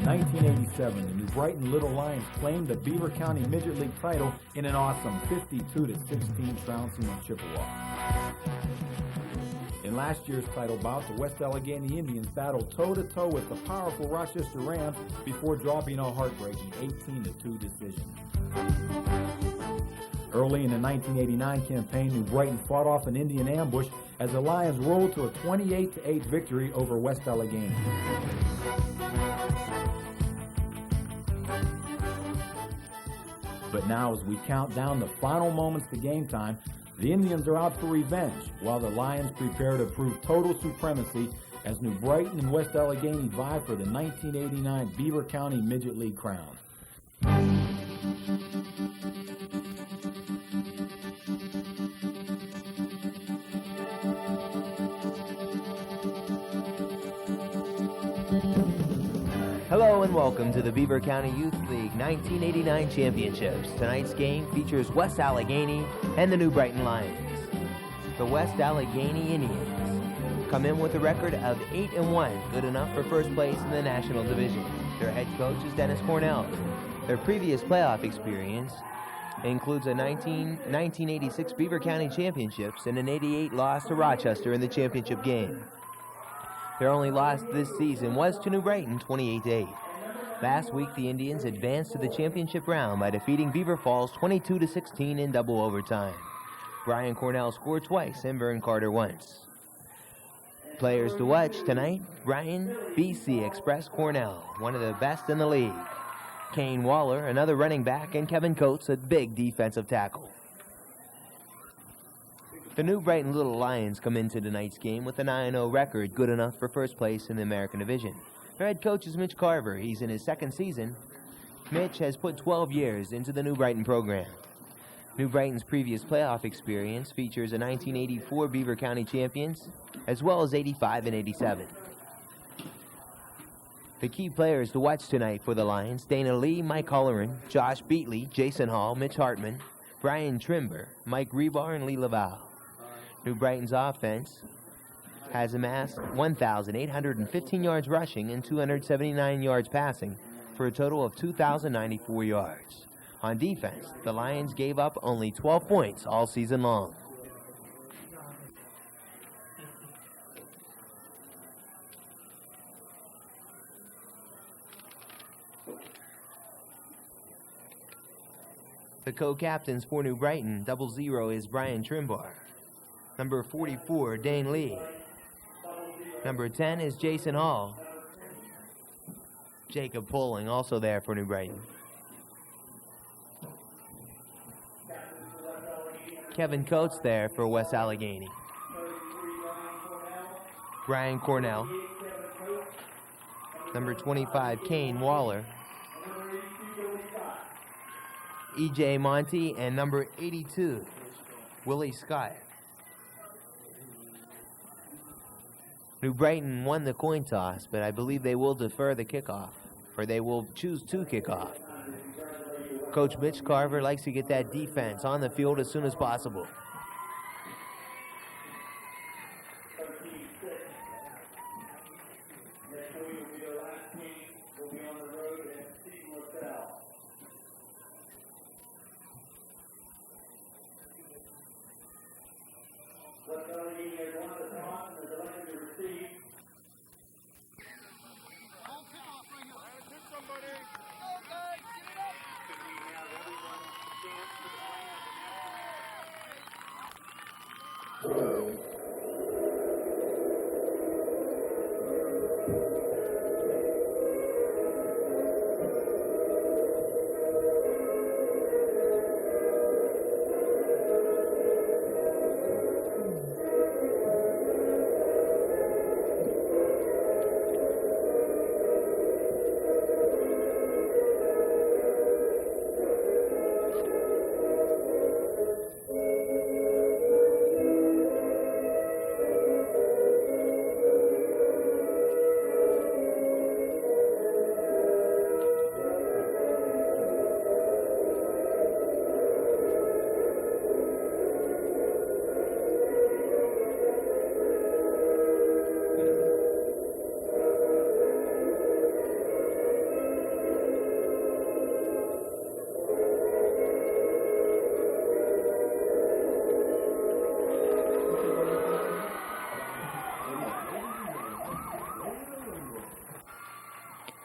1987, the New Brighton Little Lions claimed the Beaver County Midget League title in an awesome 52-16 trouncing of Chippewa. In last year's title bout, the West Allegheny Indians battled toe-to-toe with the powerful Rochester Rams before dropping a heartbreaking 18-2 decision. Early in the 1989 campaign, New Brighton fought off an Indian ambush as the Lions rolled to a 28-8 victory over West Allegheny. But now, as we count down the final moments to game time, the Indians are out for revenge, while the Lions prepare to prove total supremacy as New Brighton and West Allegheny vie for the 1989 Beaver County Midget League crown. Hello and welcome to the Beaver County Youth League 1989 Championships. Tonight's game features West Allegheny and the New Brighton Lions. The West Allegheny Indians come in with a record of 8-1, good enough for first place in the National Division. Their head coach is Bryan Cornell. Their previous playoff experience includes a 1986 Beaver County Championships and an 88 loss to Rochester in the championship game. Their only loss this season was to New Brighton, 28-8. Last week, the Indians advanced to the championship round by defeating Beaver Falls 22-16 in double overtime. Bryan Cornell scored twice and Vern Carter once. Players to watch tonight: Brian BC Express Cornell, one of the best in the league. Kane Waller, another running back, and Kevin Coates, a big defensive tackle. The New Brighton Little Lions come into tonight's game with a 9-0 record, good enough for first place in the American Division. Their head coach is Mitch Carver. He's in his second season. Mitch has put 12 years into the New Brighton program. New Brighton's previous playoff experience features a 1984 Beaver County champions, as well as 85 and 87. The key players to watch tonight for the Lions: Dana Lee, Mike Holleran, Josh Beatley, Jason Hall, Mitch Hartman, Brian Trimber, Mike Rebar, and Lee Laval. New Brighton's offense has amassed 1,815 yards rushing and 279 yards passing for a total of 2,094 yards. On defense, the Lions gave up only 12 points all season long. The co-captains for New Brighton, 00 is Brian Trimbar. Number 44, Dane Lee. Number 10 is Jason Hall. Jacob Poling also there for New Brighton. Kevin Coates there for West Allegheny. Bryan Cornell. Number 25, Kane Waller. E.J. Monty, and number 82, Willie Scott. New Brighton won the coin toss, but I believe they will defer the kickoff, or they will choose to kick off. Coach Mitch Carver likes to get that defense on the field as soon as possible.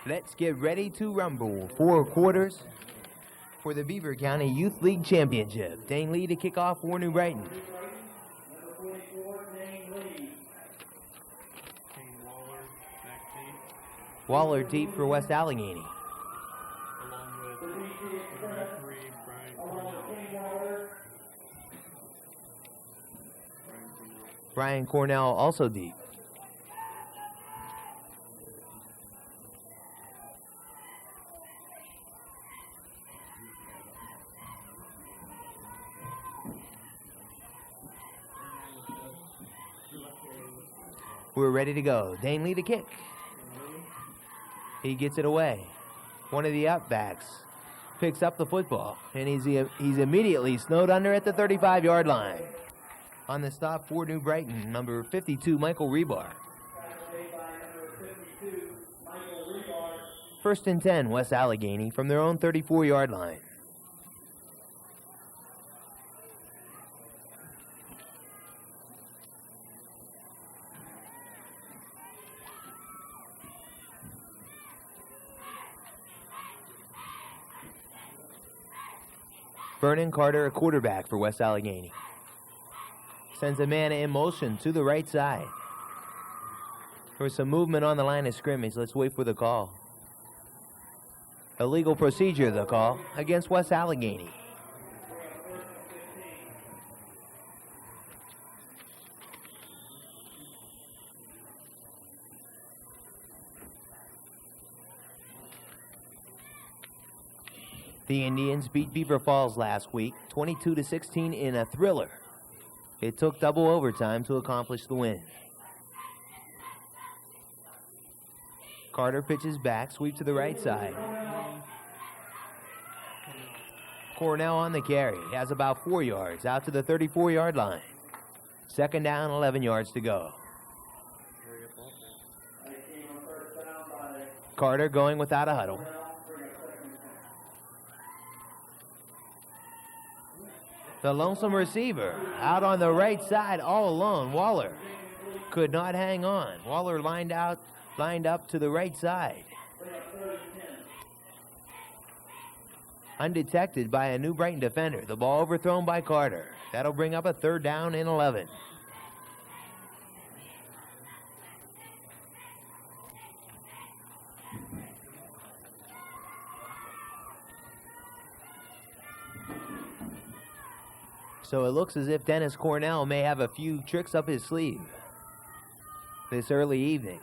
Let's get ready to rumble. 4 quarters for the Beaver County Youth League Championship. Dane Lee to kick off for New Brighton. Waller deep for West Allegheny. Bryan Cornell also deep. We're ready to go. Dane Lee to kick. He gets it away. One of the upbacks picks up the football, and he's immediately snowed under at the 35-yard line. On the stop for New Brighton, number 52, Michael Rebar. 1st and 10, West Allegheny from their own 34-yard line. Vernon Carter, a quarterback for West Allegheny. Sends a man in motion to the right side. There was some movement on the line of scrimmage. Let's wait for the call. Illegal procedure, the call against West Allegheny. The Indians beat Beaver Falls last week, 22-16 in a thriller. It took double overtime to accomplish the win. Carter pitches back, sweep to the right side. Cornell on the carry, has about 4 yards, out to the 34-yard line. 2nd down, 11 yards to go. Carter going without a huddle. The lonesome receiver out on the right side all alone. Waller could not hang on. Waller lined up to the right side. Undetected by a New Brighton defender. The ball overthrown by Carter. That'll bring up a 3rd down and 11. So it looks as if Dennis Cornell may have a few tricks up his sleeve this early evening.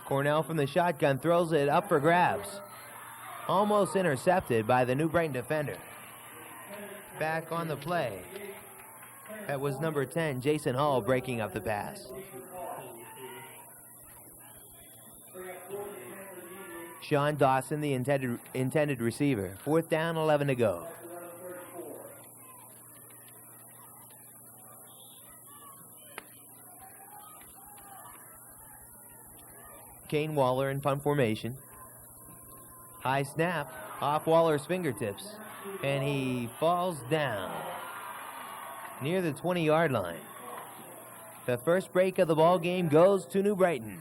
Cornell from the shotgun throws it up for grabs. Almost intercepted by the New Brighton defender. Back on the play. That was number 10, Jason Hall, breaking up the pass. Sean Dawson, the intended receiver. 4th down, 11 to go. Kane Waller in punt formation. High snap off Waller's fingertips, and he falls down near the 20-yard line. The first break of the ball game goes to New Brighton.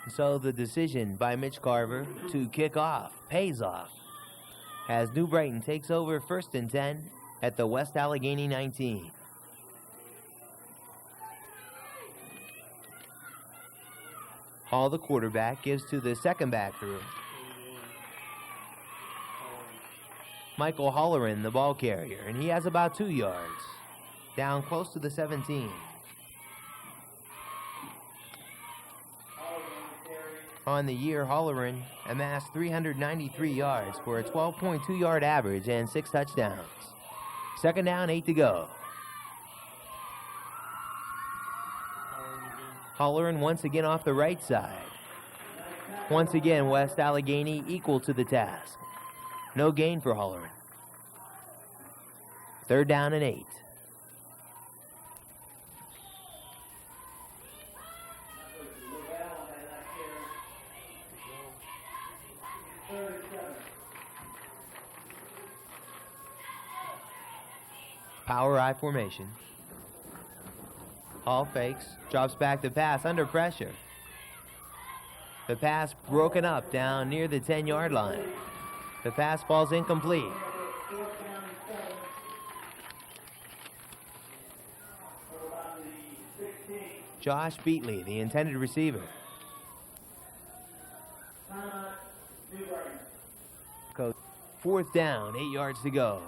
So the decision by Mitch Carver to kick off pays off as New Brighton takes over 1st and 10 at the West Allegheny 19. Hall, the quarterback, gives to the second back through. Michael Holleran, the ball carrier, and he has about 2 yards. Down close to the 17. On the year, Holleran amassed 393 yards for a 12.2-yard average and 6 touchdowns. 2nd down, 8 to go. Holleran once again off the right side. Once again, West Allegheny equal to the task. No gain for Holleran. 3rd down and 8. Power I formation. Hall fakes, drops back to pass under pressure. The pass broken up down near the 10-yard line. The pass falls incomplete. Josh Beatley, the intended receiver. Coach, 4th down, 8 yards to go.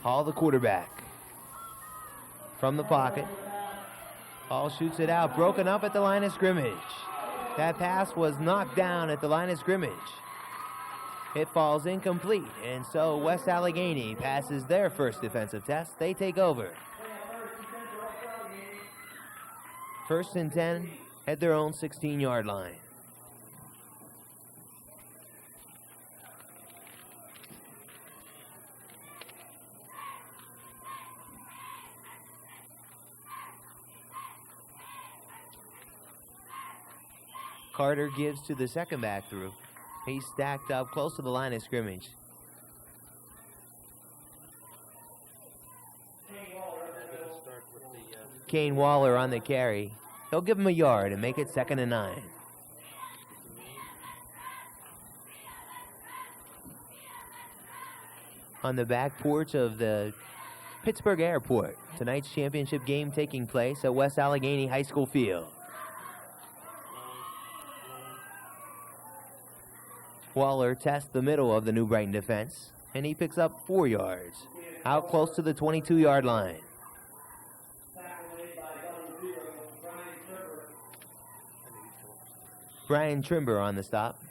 Hall, the quarterback. From the pocket. Hall shoots it out, broken up at the line of scrimmage. That pass was knocked down at the line of scrimmage. It falls incomplete, and so West Allegheny passes their first defensive test. They take over. 1st and 10 at their own 16-yard line. Carter gives to the second back through. He's stacked up close to the line of scrimmage. Kane Waller on the carry. He'll give him a yard and make it 2nd and 9. On the back porch of the Pittsburgh Airport, tonight's championship game taking place at West Allegheny High School Field. Waller tests the middle of the New Brighton defense, and he picks up 4 yards, out close to the 22-yard line. Brian Trimber on the stop.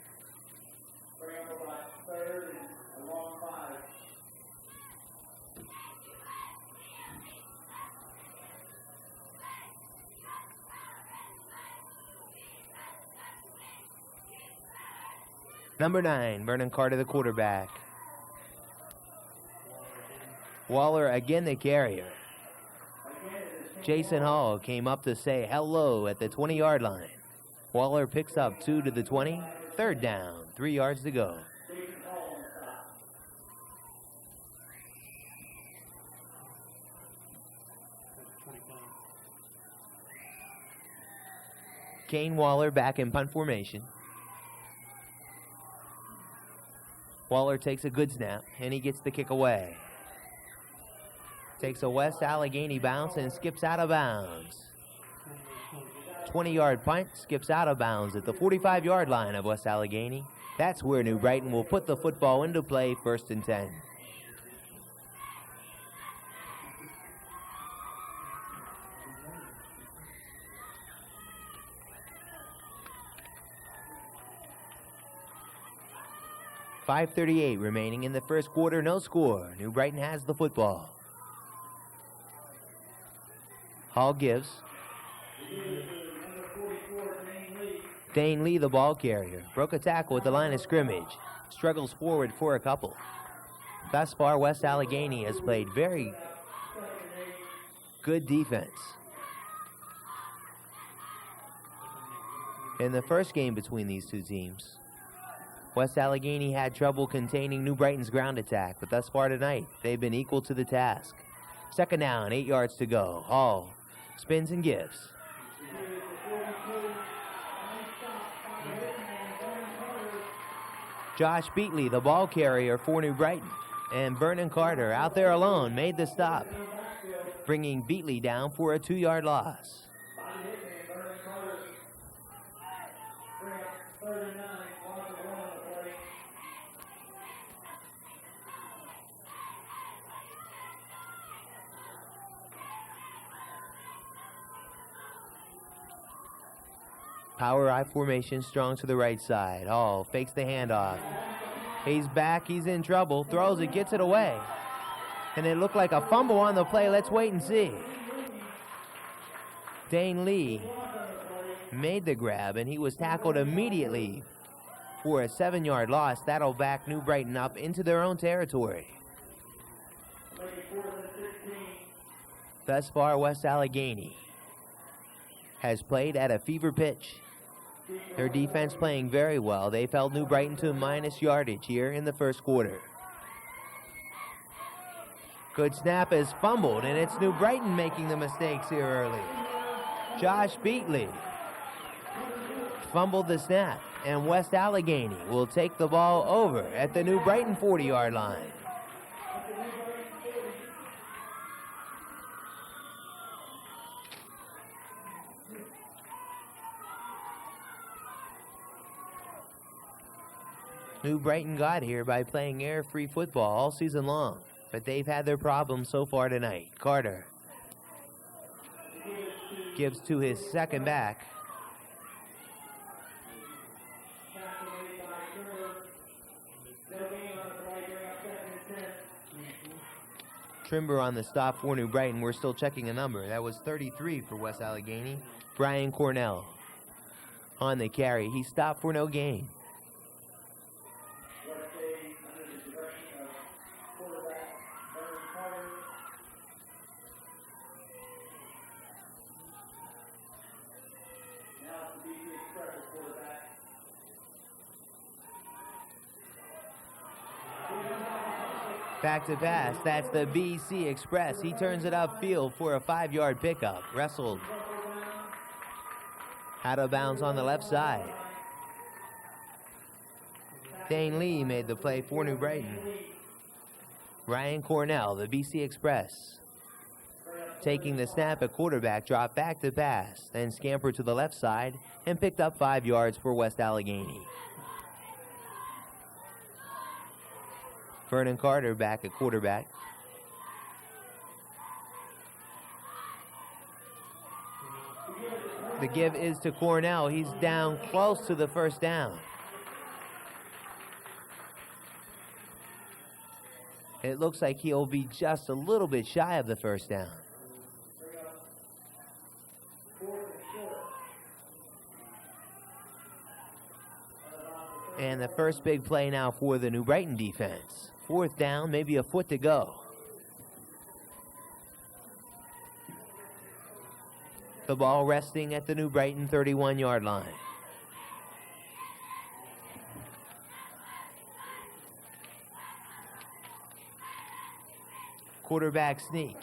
Number 9, Vernon Carter, the quarterback. Waller again the carrier. Jason Hall came up to say hello at the 20-yard line. Waller picks up 2 to the 20. 3rd down, 3 yards to go. Kane Waller back in punt formation. Waller takes a good snap, and he gets the kick away. Takes a West Allegheny bounce and skips out of bounds. 20-yard punt, skips out of bounds at the 45-yard line of West Allegheny. That's where New Brighton will put the football into play, 1st and 10. .5:38 remaining in the first quarter, no score. New Brighton has the football. Hall gives. Dane Lee, the ball carrier, broke a tackle at the line of scrimmage. Struggles forward for a couple. Thus far, West Allegheny has played very good defense. In the first game between these two teams, West Allegheny had trouble containing New Brighton's ground attack, but thus far tonight, they've been equal to the task. 2nd down, 8 yards to go. Hall spins and gives. Josh Beatley, the ball carrier for New Brighton, and Vernon Carter out there alone made the stop, bringing Beatley down for a 2-yard loss. Power I formation, strong to the right side. Hall fakes the handoff. He's back, he's in trouble, throws it, gets it away. And it looked like a fumble on the play. Let's wait and see. Dane Lee made the grab, and he was tackled immediately for a 7-yard loss. That'll back New Brighton up into their own territory. Thus far, West Allegheny has played at a fever pitch. Their defense playing very well. They've held New Brighton to minus yardage here in the first quarter. Good snap is fumbled, and it's New Brighton making the mistakes here early. Josh Beatley fumbled the snap, and West Allegheny will take the ball over at the New Brighton 40-yard line. New Brighton got here by playing air-free football all season long, but they've had their problems so far tonight. Carter gives to his second back. Trimber on the stop for New Brighton. We're still checking a number. That was 33 for West Allegheny. Bryan Cornell on the carry. He stopped for no gain. Back to pass. That's the BC Express. He turns it upfield for a 5-yard pickup. Wrestled out of bounds on the left side. Dane Lee made the play for New Brighton. Bryan Cornell, the BC Express, taking the snap at quarterback, dropped back to pass, then scampered to the left side and picked up 5 yards for West Allegheny. Vernon Carter back at quarterback. The give is to Cornell. He's down close to the first down. It looks like he'll be just a little bit shy of the first down. And the first big play now for the New Brighton defense. 4th down, maybe a foot to go. The ball resting at the New Brighton 31-yard line. Quarterback sneak.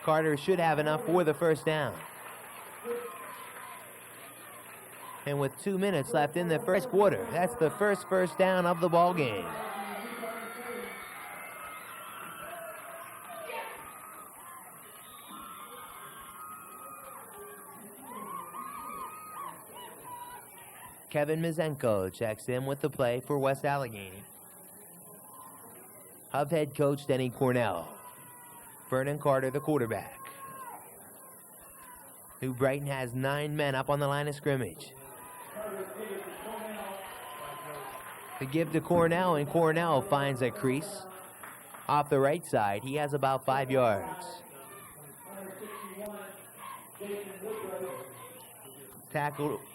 Carter should have enough for the first down. And with 2 minutes left in the first quarter, that's the first down of the ball game. Kevin Mizenko checks in with the play for West Allegheny. Of head coach Denny Cornell. Vernon Carter, the quarterback. New Brighton has 9 men up on the line of scrimmage. The give to Cornell, and Cornell finds a crease off the right side. He has about 5 yards.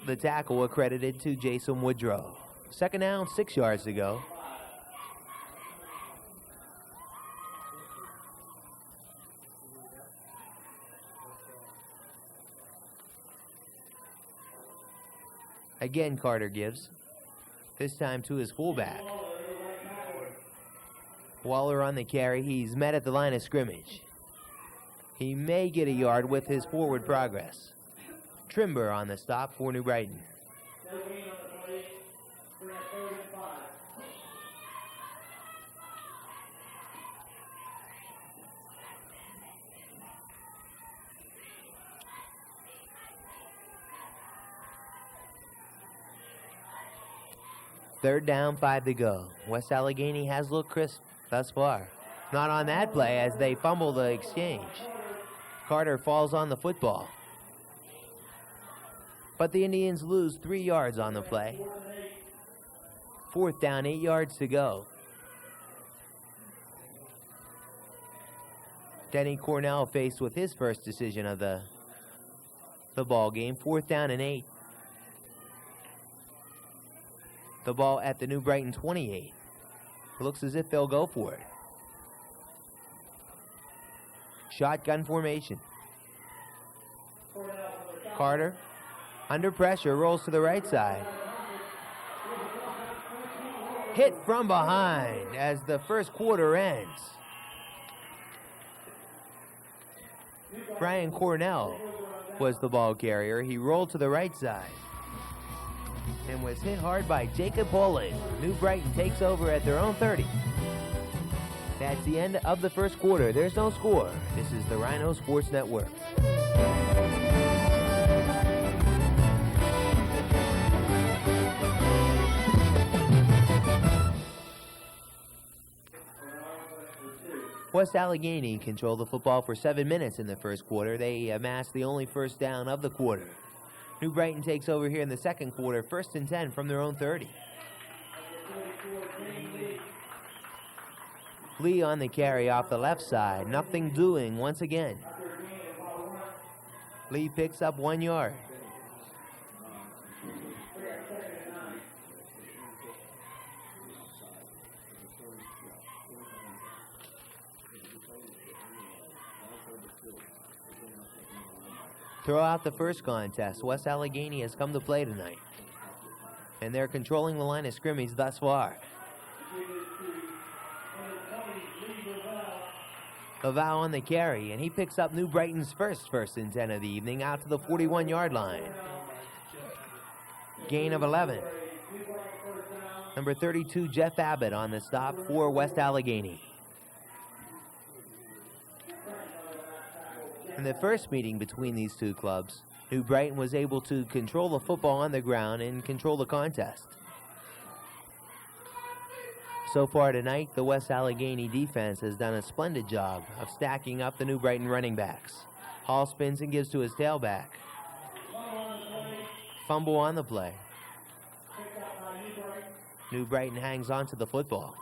The tackle accredited to Jason Woodrow. 2nd down, 6 yards to go. Again, Carter gives. This time to his fullback. Waller on the carry. He's met at the line of scrimmage. He may get a yard with his forward progress. Trimber on the stop for New Brighton. Third down, 5 to go. West Allegheny has looked crisp thus far. Not on that play as they fumble the exchange. Carter falls on the football. But the Indians lose 3 yards on the play. 4th down, 8 yards to go. Denny Cornell faced with his first decision of the ball game. 4th down and 8. The ball at the New Brighton 28. It looks as if they'll go for it. Shotgun formation. Carter, under pressure, rolls to the right side. hit from behind as the first quarter ends. Bryan Cornell was the ball carrier. He rolled to the right side and was hit hard by Jacob Bolling. New Brighton takes over at their own 30. That's the end of the first quarter. There's no score. This is the Rhino Sports Network. West Allegheny controlled the football for 7 minutes in the first quarter. They amassed the only first down of the quarter. New Brighton takes over here in the second quarter, 1st and 10 from their own 30. Lee on the carry off the left side. Nothing doing once again. Lee picks up 1 yard. Throughout the first contest, West Allegheny has come to play tonight, and they're controlling the line of scrimmage thus far. Laval on the carry, and he picks up New Brighton's first and 10 of the evening out to the 41-yard line. Gain of 11. Number 32, Jeff Abbott on the stop for West Allegheny. In the first meeting between these two clubs, New Brighton was able to control the football on the ground and control the contest. So far tonight, the West Allegheny defense has done a splendid job of stacking up the New Brighton running backs. Hall spins and gives to his tailback. Fumble on the play. New Brighton hangs on to the football.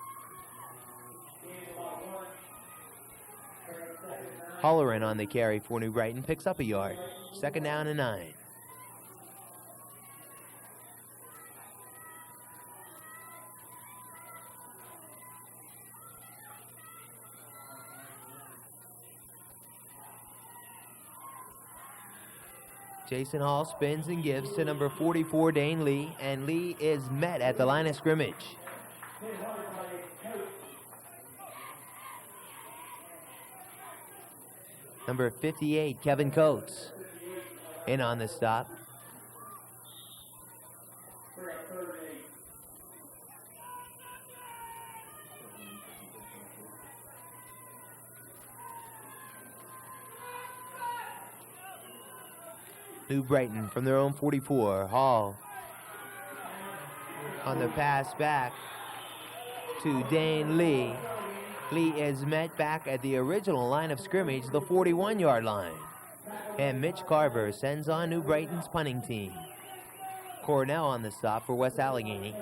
Holleran on the carry for New Brighton picks up a yard. 2nd down and 9. Jason Hall spins and gives to number 44, Dane Lee, and Lee is met at the line of scrimmage. Number 58, Kevin Coates, in on the stop. New Brighton from their own 44. Hall on the pass back to Dane Lee. Lee is met back at the original line of scrimmage, the 41-yard line. And Mitch Carver sends on New Brighton's punting team. Cornell on the stop for West Allegheny.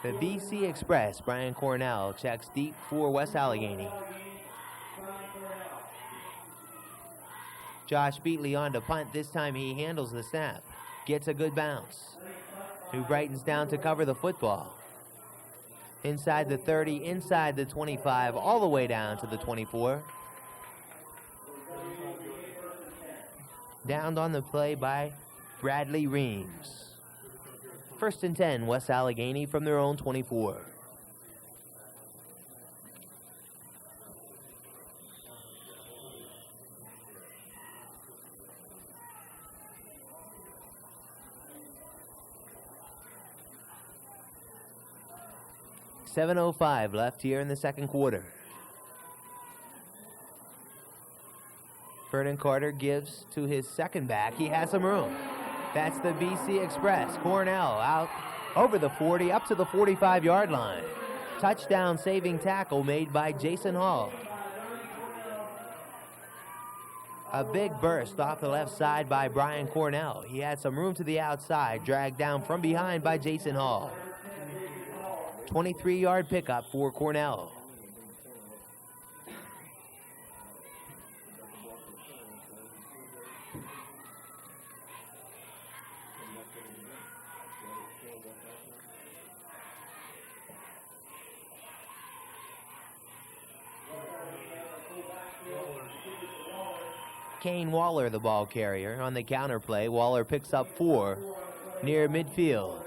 The BC Express, Bryan Cornell, checks deep for West Allegheny. Josh Beatley on to punt. This time he handles the snap. Gets a good bounce. New Brighton's down to cover the football. Inside the 30, inside the 25, all the way down to the 24. Downed on the play by Bradley Reams. 1st and 10, West Allegheny from their own 24. .7:05 left here in the second quarter. Vernon Carter gives to his second back. He has some room. That's the BC Express. Cornell out over the 40, up to the 45-yard line. Touchdown saving tackle made by Jason Hall. A big burst off the left side by Bryan Cornell. He had some room to the outside, dragged down from behind by Jason Hall. 23-yard pickup for Cornell. Kane Waller, the ball carrier. On the counter play, Waller picks up 4 near midfield.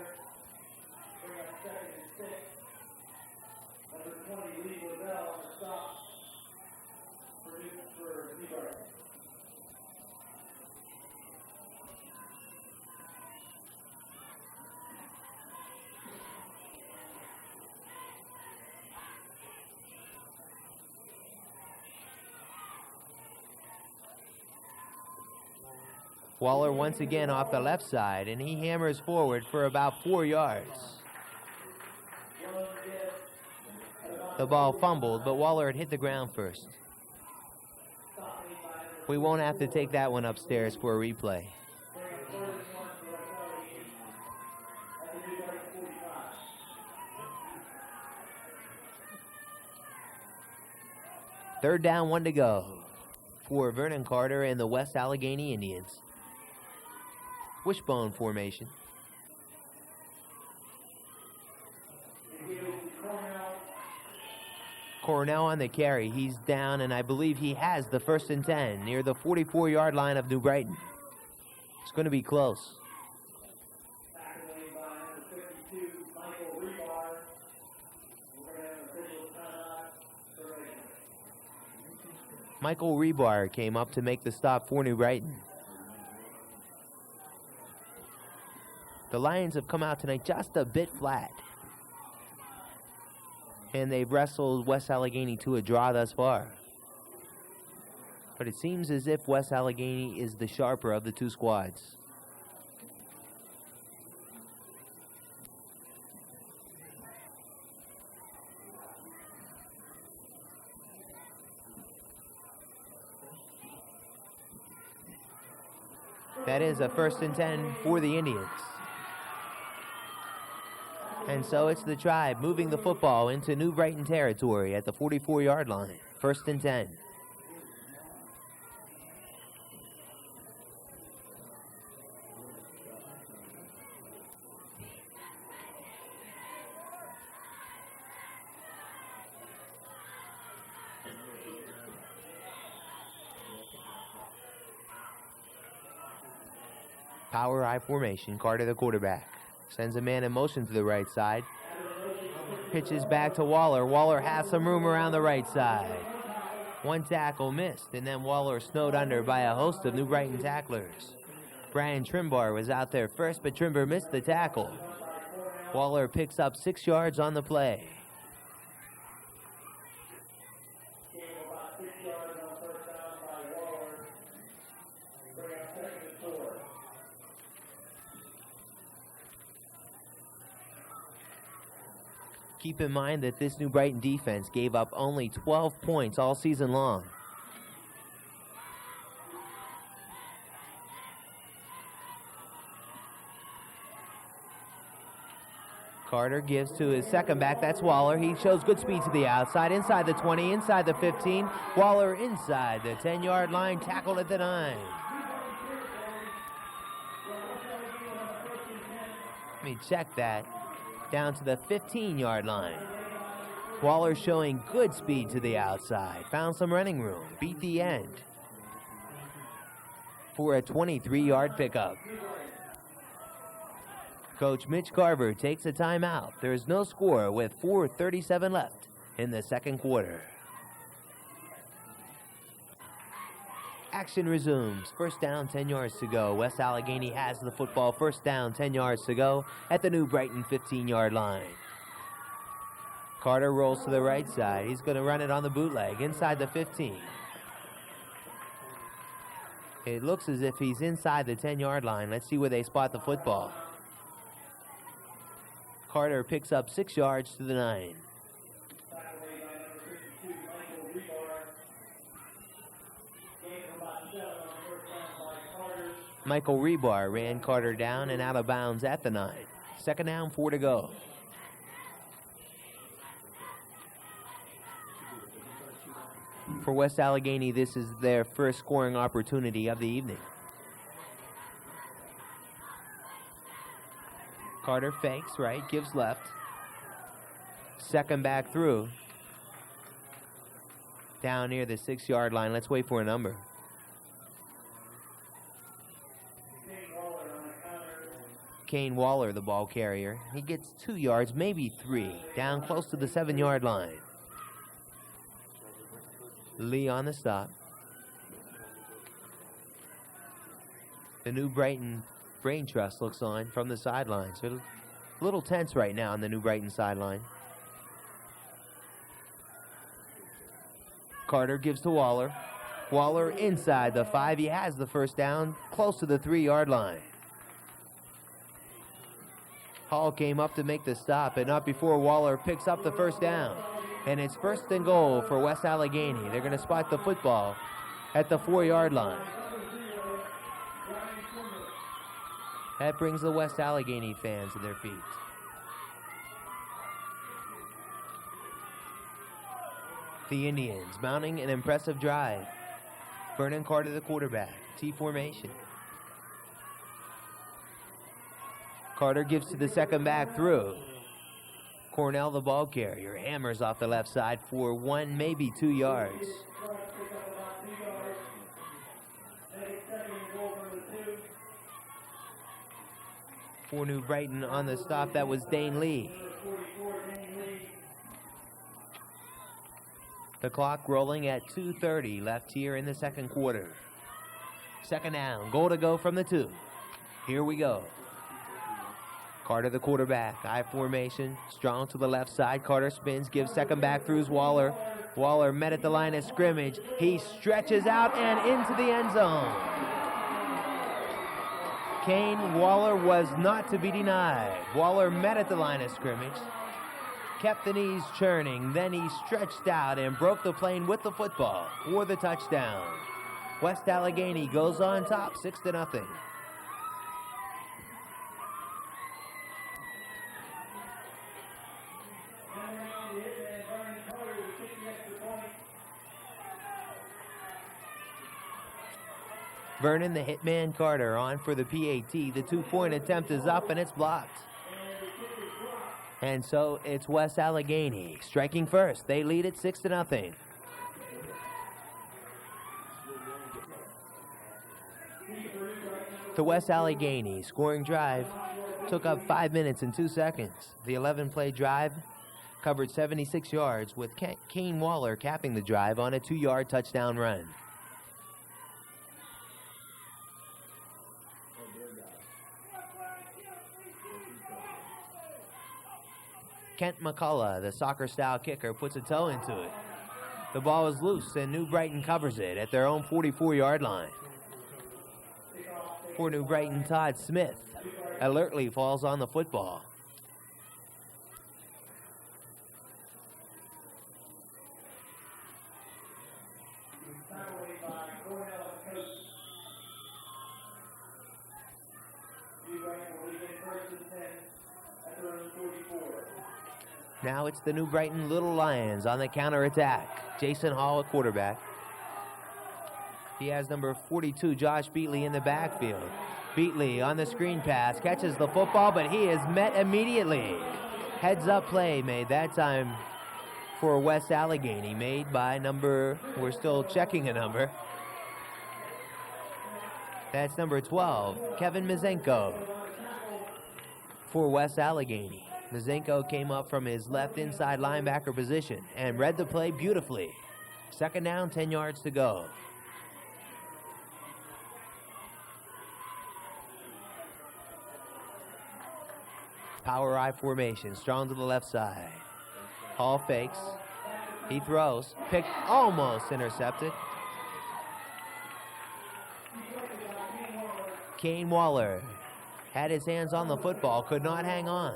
Waller once again off the left side, and he hammers forward for about 4 yards. The ball fumbled, but Waller had hit the ground first. We won't have to take that one upstairs for a replay. Third down, 1 to go for Vernon Carter and the West Allegheny Indians. Wishbone formation. Cornell on the carry. He's down, and I believe he has the 1st and 10 near the 44-yard line of New Brighton. It's going to be close. Michael Rebar came up to make the stop for New Brighton. The Lions have come out tonight just a bit flat. And they've wrestled West Allegheny to a draw thus far. But it seems as if West Allegheny is the sharper of the two squads. That is a 1st and 10 for the Indians. And so it's the Tribe moving the football into New Brighton territory at the 44-yard line. 1st and 10. Power I formation. Carter, the quarterback, sends a man in motion to the right side. Pitches back to Waller. Waller has some room around the right side. One tackle missed, and then Waller snowed under by a host of New Brighton tacklers. Brian Trimbar was out there first, but Trimbar missed the tackle. Waller picks up 6 yards on the play. Keep in mind that this New Brighton defense gave up only 12 points all season long. Carter gives to his second back. That's Waller. He shows good speed to the outside, inside the 20, inside the 15. Waller inside the 10-yard line, tackled at the 9. Let me check that. Down to the 15-yard line. Waller showing good speed to the outside. Found some running room. Beat the end for a 23-yard pickup. Coach Mitch Carver takes a timeout. There's no score with 4:37 left in the second quarter. Action resumes. First down, 10 yards to go. West Allegheny has the football. First down, 10 yards to go at the New Brighton 15-yard line. Carter rolls to the right side. He's going to run it on the bootleg inside the 15. It looks as if he's inside the 10-yard line. Let's see where they spot the football. Carter picks up 6 yards to the 9. Michael Rebar ran Carter down and out of bounds at the 9. Second down, 4 to go. For West Allegheny, this is their first scoring opportunity of the evening. Carter fakes right, gives left. Second back through. Down near the 6-yard line. Let's wait for a number. Kane Waller, the ball carrier. He gets 2 yards, maybe 3, down close to the 7-yard line. Lee on the stop. The New Brighton Brain Trust looks on from the sideline. So a little tense right now on the New Brighton sideline. Carter gives to Waller. Waller inside the 5. He has the first down, close to the 3-yard line. Hall came up to make the stop, but not before Waller picks up the first down. And it's 1st and goal for West Allegheny. They're going to spot the football at the 4-yard line. That brings the West Allegheny fans to their feet. The Indians mounting an impressive drive. Vernon Carter, the quarterback. T formation. Carter gives to the second back through. Cornell, the ball carrier, hammers off the left side for 1, maybe 2 yards. For New Brighton on the stop, that was Dane Lee. The clock rolling at 2:30 left here in the second quarter. Second down, goal to go from the 2. Here we go. Carter, the quarterback, I formation, strong to the left side. Carter spins, gives second back throughs Waller. Waller met at the line of scrimmage. He stretches out and into the end zone. Kane Waller was not to be denied. Waller met at the line of scrimmage, kept the knees churning, then he stretched out and broke the plane with the football for the touchdown. West Allegheny goes on top, 6-0. Vernon, the hitman Carter, on for the PAT. The 2-point attempt is up and it's blocked. And so it's West Allegheny striking first. They lead it 6-0. The West Allegheny scoring drive took up 5 minutes and 2 seconds. The 11-play drive covered 76 yards, with Kane Waller capping the drive on a 2-yard touchdown run. Kent McCullough, the soccer-style kicker, puts a toe into it. The ball is loose, and New Brighton covers it at their own 44-yard line. For New Brighton, Todd Smith alertly falls on the football. Now it's the New Brighton Little Lions on the counterattack. Jason Hall at quarterback. He has number 42, Josh Beatley, in the backfield. Beatley on the screen pass, catches the football, but he is met immediately. Heads up play made that time for West Allegheny, made by number, we're still checking a number. That's number 12, Kevin Mazenko for West Allegheny. Mazenko came up from his left inside linebacker position and read the play beautifully. Second down, 10 yards to go. Power I formation, strong to the left side. Hall fakes. He throws. Picked, almost intercepted. Kane Waller had his hands on the football, could not hang on.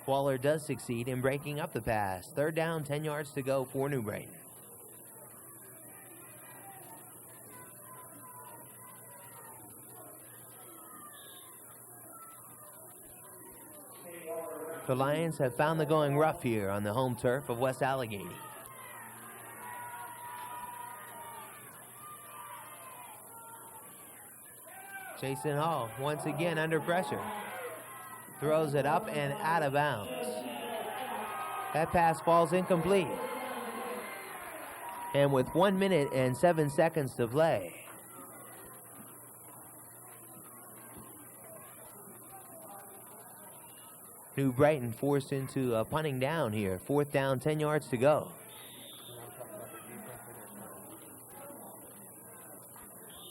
Waller does succeed in breaking up the pass. Third down, 10 yards to go for New Brighton. The Lions have found the going rough here on the home turf of West Allegheny. Jason Hall once again under pressure. Throws it up and out of bounds. That pass falls incomplete. And with 1 minute and 7 seconds to play, New Brighton forced into a punting down here. 4th down, 10 yards to go.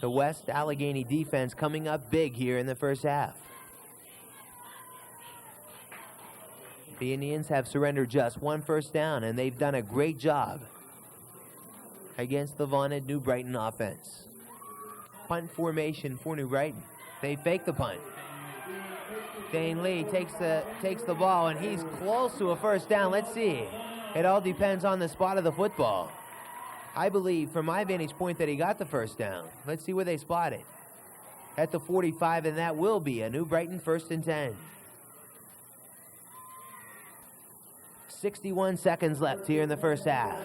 The West Allegheny defense coming up big here in the first half. The Indians have surrendered just 1 first down, and they've done a great job against the vaunted New Brighton offense. Punt formation for New Brighton. They fake the punt. Dane Lee takes the ball, and he's close to a first down. Let's see. It all depends on the spot of the football. I believe, from my vantage point, that he got the first down. Let's see where they spot it. At the 45, and that will be a New Brighton 1st and 10. 61 seconds left here in the first half.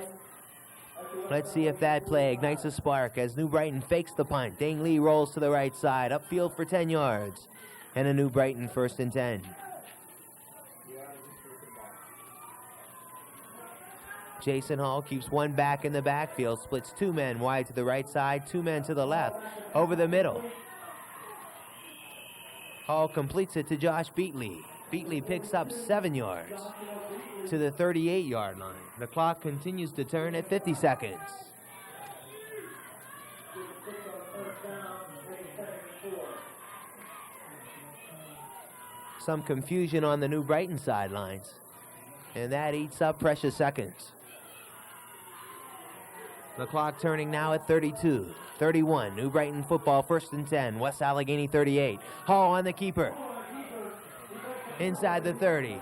Let's see if that play ignites a spark as New Brighton fakes the punt. Dane Lee rolls to the right side, upfield for 10 yards. And a New Brighton 1st and 10. Jason Hall keeps one back in the backfield, splits 2 men wide to the right side, 2 men to the left, over the middle. Hall completes it to Josh Beatley. Beatley picks up 7 yards to the 38-yard line. The clock continues to turn at 50 seconds. Some confusion on the New Brighton sidelines, and that eats up precious seconds. The clock turning now at 32, 31. New Brighton football 1st and 10. West Allegheny 38. Hall on the keeper. Inside the 30.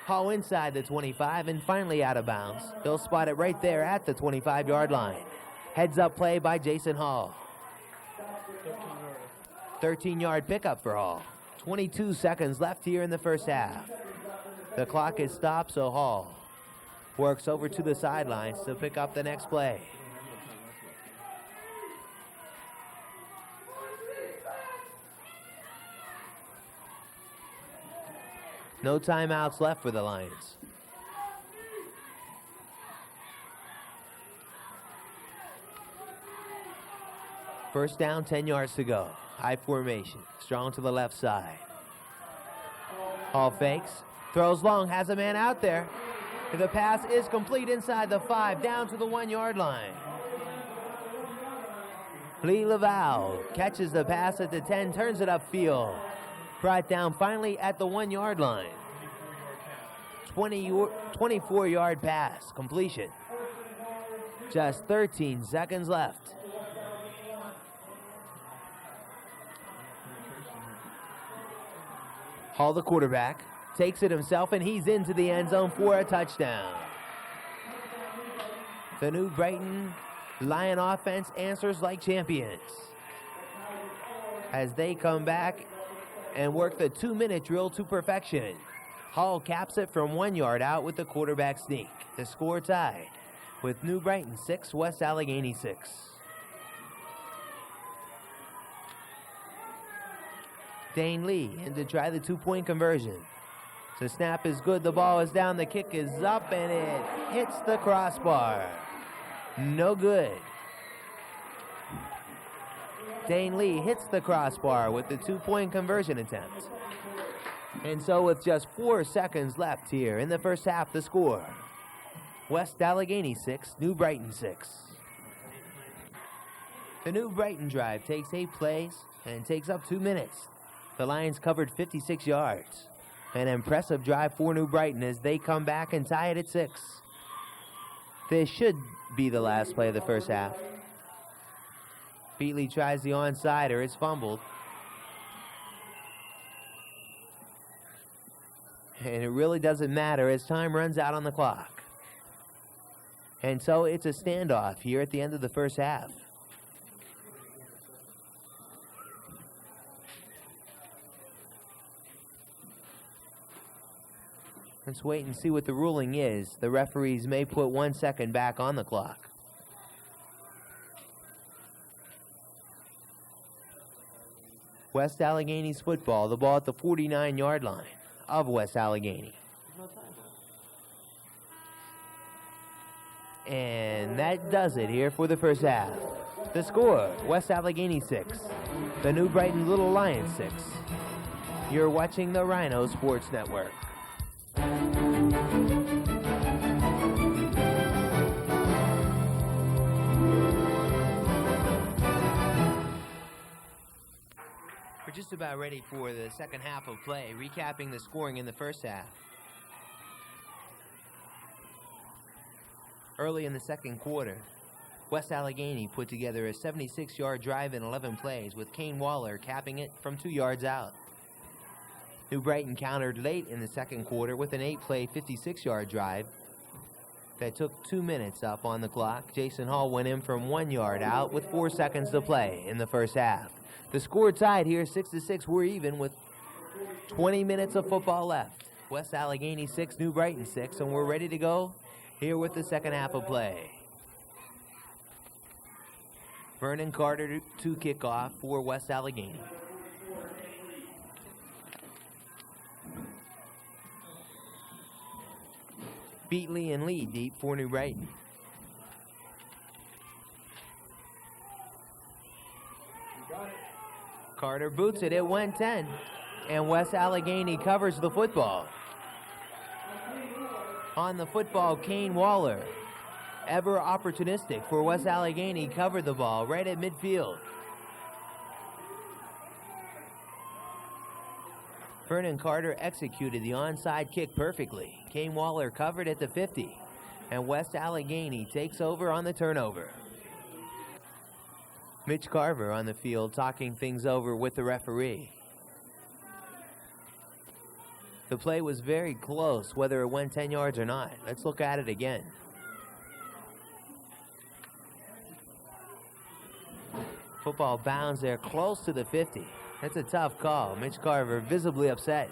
Hall inside the 25 and finally out of bounds. They'll spot it right there at the 25-yard line. Heads up play by Jason Hall. 13-yard pickup for Hall. 22 seconds left here in the first half. The clock is stopped, so Hall works over to the sidelines to pick up the next play. No timeouts left for the Lions. First down, 10 yards to go. High formation, strong to the left side. Hall fakes, throws long, has a man out there. The pass is complete inside the 5, down to the 1-yard line. Lee Laval catches the pass at the 10, turns it upfield. Brought down finally at the 1-yard line. 24-yard pass, completion. Just 13 seconds left. Hall, the quarterback, takes it himself, and he's into the end zone for a touchdown. The New Brighton Lion offense answers like champions as they come back and work the 2-minute drill to perfection. Hall caps it from 1 yard out with the quarterback sneak. The score tied with New Brighton 6, West Allegheny 6. Dane Lee in to try the 2-point conversion. The snap is good, the ball is down, the kick is up, and it hits the crossbar. No good. Dane Lee hits the crossbar with the 2-point conversion attempt. And so with just 4 seconds left here in the first half, the score: West Allegheny 6, New Brighton 6. The New Brighton drive takes 8 plays and takes up 2 minutes. The Lions covered 56 yards. An impressive drive for New Brighton as they come back and tie it at 6. This should be the last play of the first half. Beatley tries the onside, it's fumbled. And it really doesn't matter as time runs out on the clock. And so it's a standoff here at the end of the first half. Let's wait and see what the ruling is. The referees may put 1 second back on the clock. West Allegheny's football, the ball at the 49-yard line of West Allegheny. And that does it here for the first half. The score: West Allegheny 6, the New Brighton Little Lions 6. You're watching the Rhino Sports Network. just about ready for the second half of play, recapping the scoring in the first half. Early in the second quarter, West Allegheny put together a 76-yard drive in 11 plays, with Kane Waller capping it from 2 yards out. New Brighton countered late in the second quarter with an 8-play, 56-yard drive that took 2 minutes up on the clock. Jason Hall went in from 1 yard out with 4 seconds to play in the first half. The score tied here, 6-6. We're even with 20 minutes of football left. West Allegheny 6, New Brighton 6, and we're ready to go here with the second half of play. Vernon Carter to kick off for West Allegheny. Beatley and Lee deep for New Brighton. Carter boots it, it went 10, and West Allegheny covers the football. On the football, Kane Waller, ever opportunistic for West Allegheny, covered the ball right at midfield. Vernon Carter executed the onside kick perfectly. Kane Waller covered at the 50, and West Allegheny takes over on the turnover. Mitch Carver on the field talking things over with the referee. The play was very close, whether it went 10 yards or not. Let's look at it again. Football bounds there close to the 50. That's a tough call. Mitch Carver visibly upset.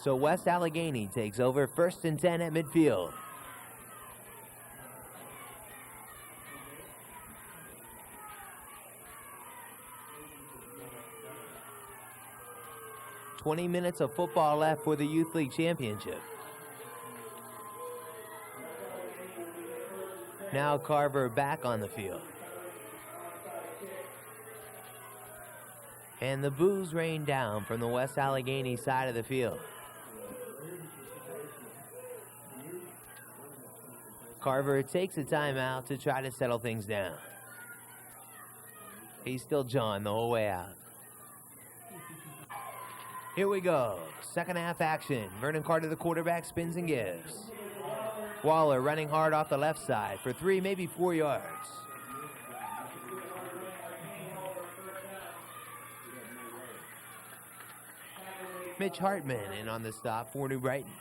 So West Allegheny takes over, 1st and 10 at midfield. "20 minutes of football left for the Youth League Championship. Now Carver back on the field. And the boos rain down from the West Allegheny side of the field. Carver takes a timeout to try to settle things down. He's still jawing the whole way out. Here we go. Second half action. Vernon Carter, the quarterback, spins and gives. Waller running hard off the left side for 3, maybe 4 yards. Mitch Hartman in on the stop for New Brighton.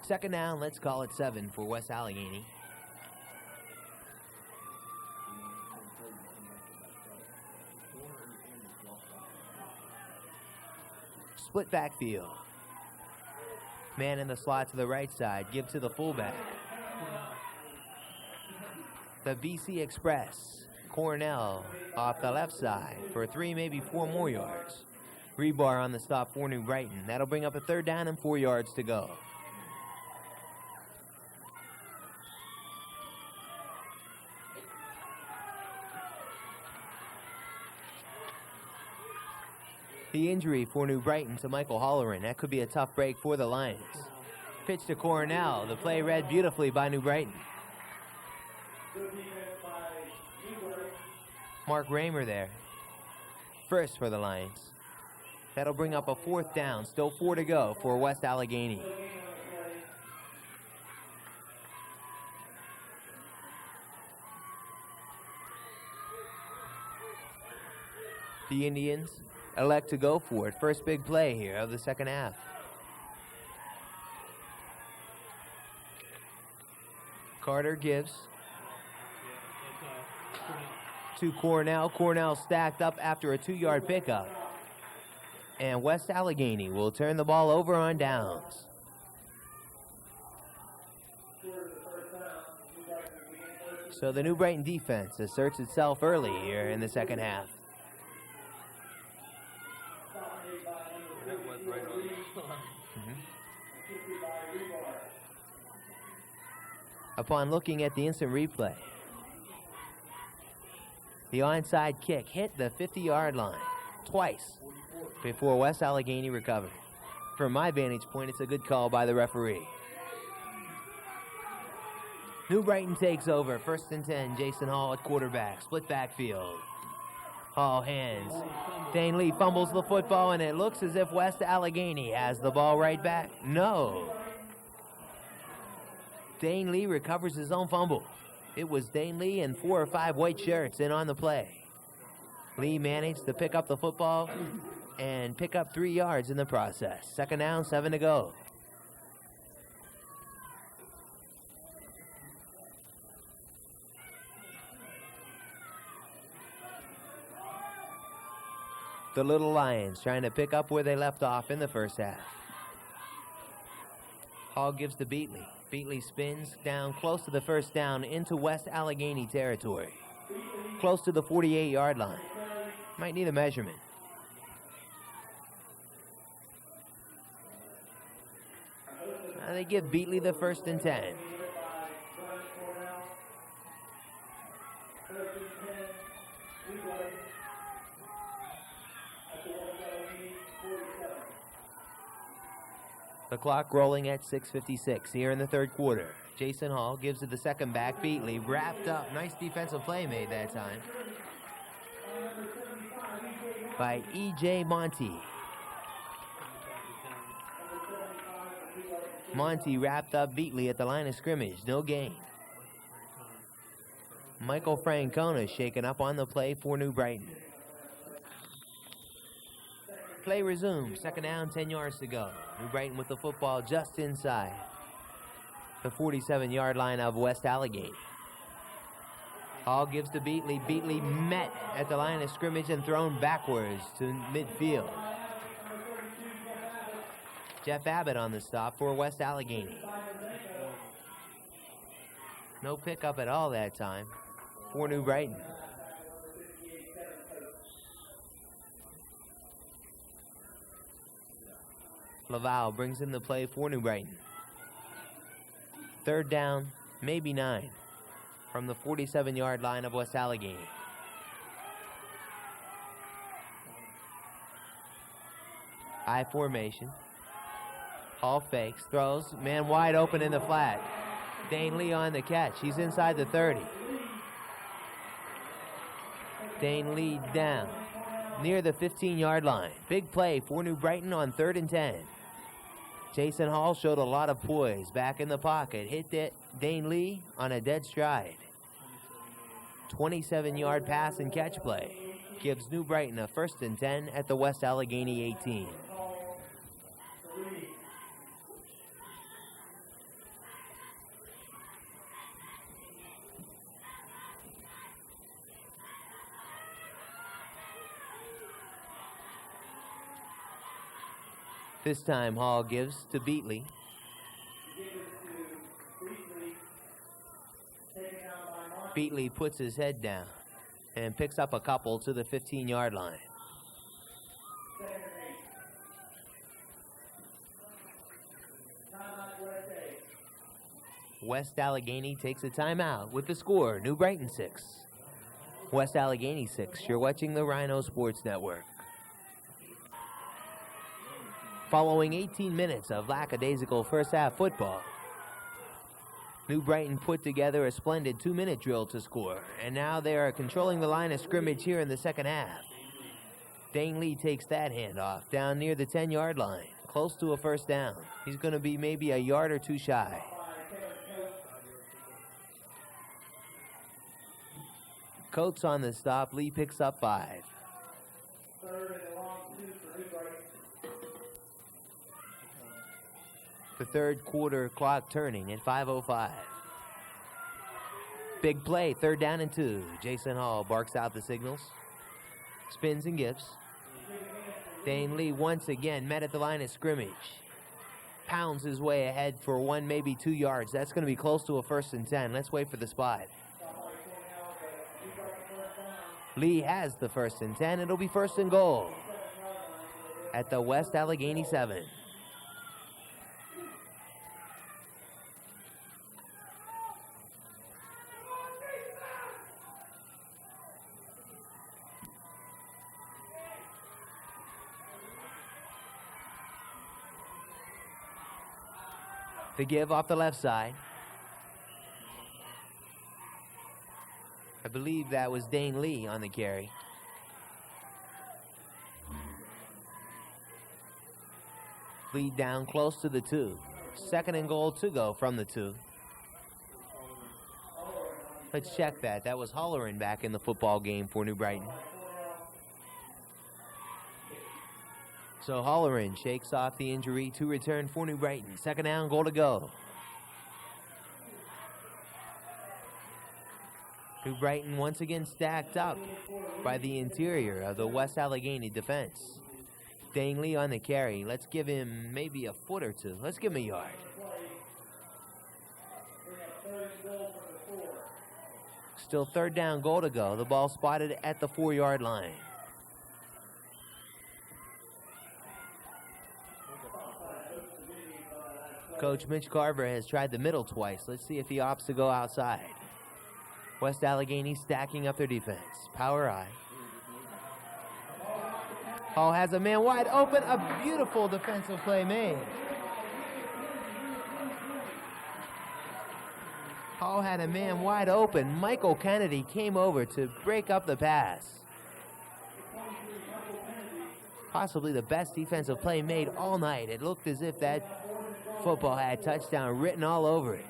Second down, let's call it 7 for West Allegheny. Split backfield. Man in the slot to the right side, give to the fullback. The BC Express, Cornell off the left side for 3, maybe 4 more yards. Rebar on the stop for New Brighton. That'll bring up a 3rd down and 4 yards to go. The injury for New Brighton to Michael Holleran. That could be a tough break for the Lions. Pitch to Cornell. The play read beautifully by New Brighton. Mark Raymer there. First for the Lions. That'll bring up a 4th down. Still 4 to go for West Allegheny. The Indians elect to go for it. First big play here of the second half. Carter gives to Cornell. Cornell stacked up after a 2-yard pickup. And West Allegheny will turn the ball over on downs. So the New Brighton defense asserts itself early here in the second half. Upon looking at the instant replay, the onside kick hit the 50-yard line twice before West Allegheny recovered. From my vantage point, it's a good call by the referee. New Brighton takes over. 1st and 10. Jason Hall at quarterback. Split backfield. Hall hands. Dane Lee fumbles the football, and it looks as if West Allegheny has the ball right back. No. Dane Lee recovers his own fumble. It was Dane Lee and 4 or 5 white shirts in on the play. Lee managed to pick up the football and pick up 3 yards in the process. 2nd down, 7 to go. The Little Lions trying to pick up where they left off in the first half. Hall gives to Beatley. Beatley spins down close to the first down into West Allegheny territory. Close to the 48-yard line. Might need a measurement. Now they give Beatley the 1st and 10. The clock rolling at 6:56 here in the 3rd quarter. Jason Hall gives it the second back. Beatley wrapped up. Nice defensive play made that time by E.J. Monty. Monty wrapped up Beatley at the line of scrimmage. No gain. Michael Francona shaken up on the play for New Brighton. Play resumes. 2nd down, 10 yards to go. New Brighton with the football just inside the 47-yard line of West Allegheny. Hall gives to Beatley. Beatley met at the line of scrimmage and thrown backwards to midfield. Jeff Abbott on the stop for West Allegheny. No pickup at all that time for New Brighton. Laval brings in the play for New Brighton. 3rd down, maybe 9, from the 47-yard line of West Allegheny. High formation. Hall fakes, throws, man wide open in the flat. Dane Lee on the catch. He's inside the 30. Dane Lee down near the 15-yard line. Big play for New Brighton on 3rd and 10. Jason Hall showed a lot of poise back in the pocket. Hit that Dane Lee on a dead stride. 27-yard pass and catch play gives New Brighton a 1st and 10 at the West Allegheny 18. This time Hall gives to Beatley. Beatley puts his head down and picks up a couple to the 15-yard line. West Allegheny takes a timeout with the score, New Brighton 6. West Allegheny 6. You're watching the Rhino Sports Network. Following 18 minutes of lackadaisical first half football, New Brighton put together a splendid 2-minute drill to score, and now they are controlling the line of scrimmage here in the second half. Dane Lee takes that handoff down near the 10-yard line, close to a 1st down. He's going to be maybe a yard or two shy. Coates on the stop. Lee picks up 5. The 3rd quarter clock turning at 5:05. Big play, 3rd down and 2. Jason Hall barks out the signals. Spins and gives. Dane Lee once again met at the line of scrimmage. Pounds his way ahead for 1, maybe 2 yards. That's going to be close to a 1st and 10. Let's wait for the spot. Lee has the 1st and 10. It'll be 1st and goal at the West Allegheny 7. The give off the left side. I believe that was Dane Lee on the carry. Lead down close to the 2. 2nd and goal to go from the 2. Let's check that. That was Holleran back in the football game for New Brighton. So Holleran shakes off the injury to return for New Brighton. 2nd down, goal to go. New Brighton once again stacked up by the interior of the West Allegheny defense. Dane Lee on the carry. Let's give him maybe a foot or two. Let's give him a yard. Still 3rd down, goal to go. The ball spotted at the 4-yard line. Coach Mitch Carver has tried the middle twice. Let's see if he opts to go outside. West Allegheny stacking up their defense. Power eye. Hall has a man wide open. A beautiful defensive play made. Hall had a man wide open. Michael Kennedy came over to break up the pass. Possibly the best defensive play made all night. It looked as if that football had touchdown written all over it.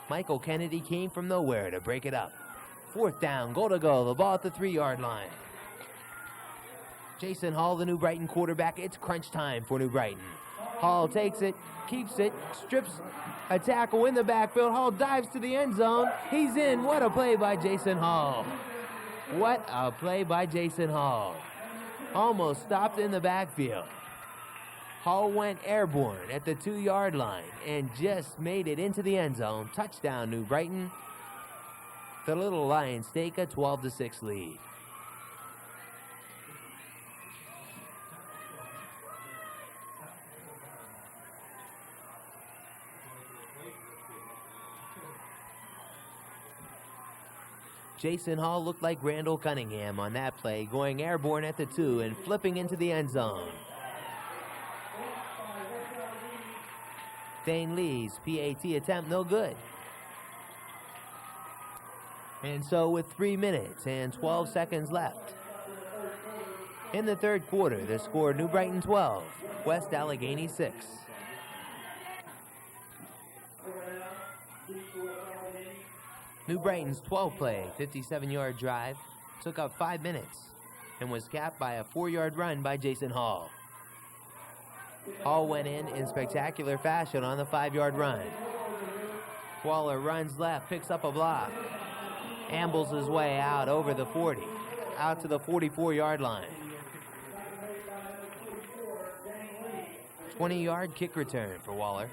Michael Kennedy came from nowhere to break it up. 4th down, goal to go. The ball at the 3-yard line. Jason Hall, the New Brighton quarterback. It's crunch time for New Brighton. Hall takes it, keeps it, strips a tackle in the backfield. Hall dives to the end zone. He's in. What a play by Jason Hall. What a play by Jason Hall. Almost stopped in the backfield. Hall went airborne at the 2-yard line and just made it into the end zone. Touchdown, New Brighton. The Little Lions take a 12-6 lead. Jason Hall looked like Randall Cunningham on that play, going airborne at the 2 and flipping into the end zone. Dane Lee's PAT attempt no good. And so with 3 minutes and 12 seconds left in the 3rd quarter, the score New Brighton 12, West Allegheny 6. New Brighton's 12-play, 57-yard drive took up 5 minutes and was capped by a 4-yard run by Jason Hall. Hall went in spectacular fashion on the 5-yard run. Waller runs left, picks up a block, ambles his way out over the 40, out to the 44-yard line. 20-yard kick return for Waller.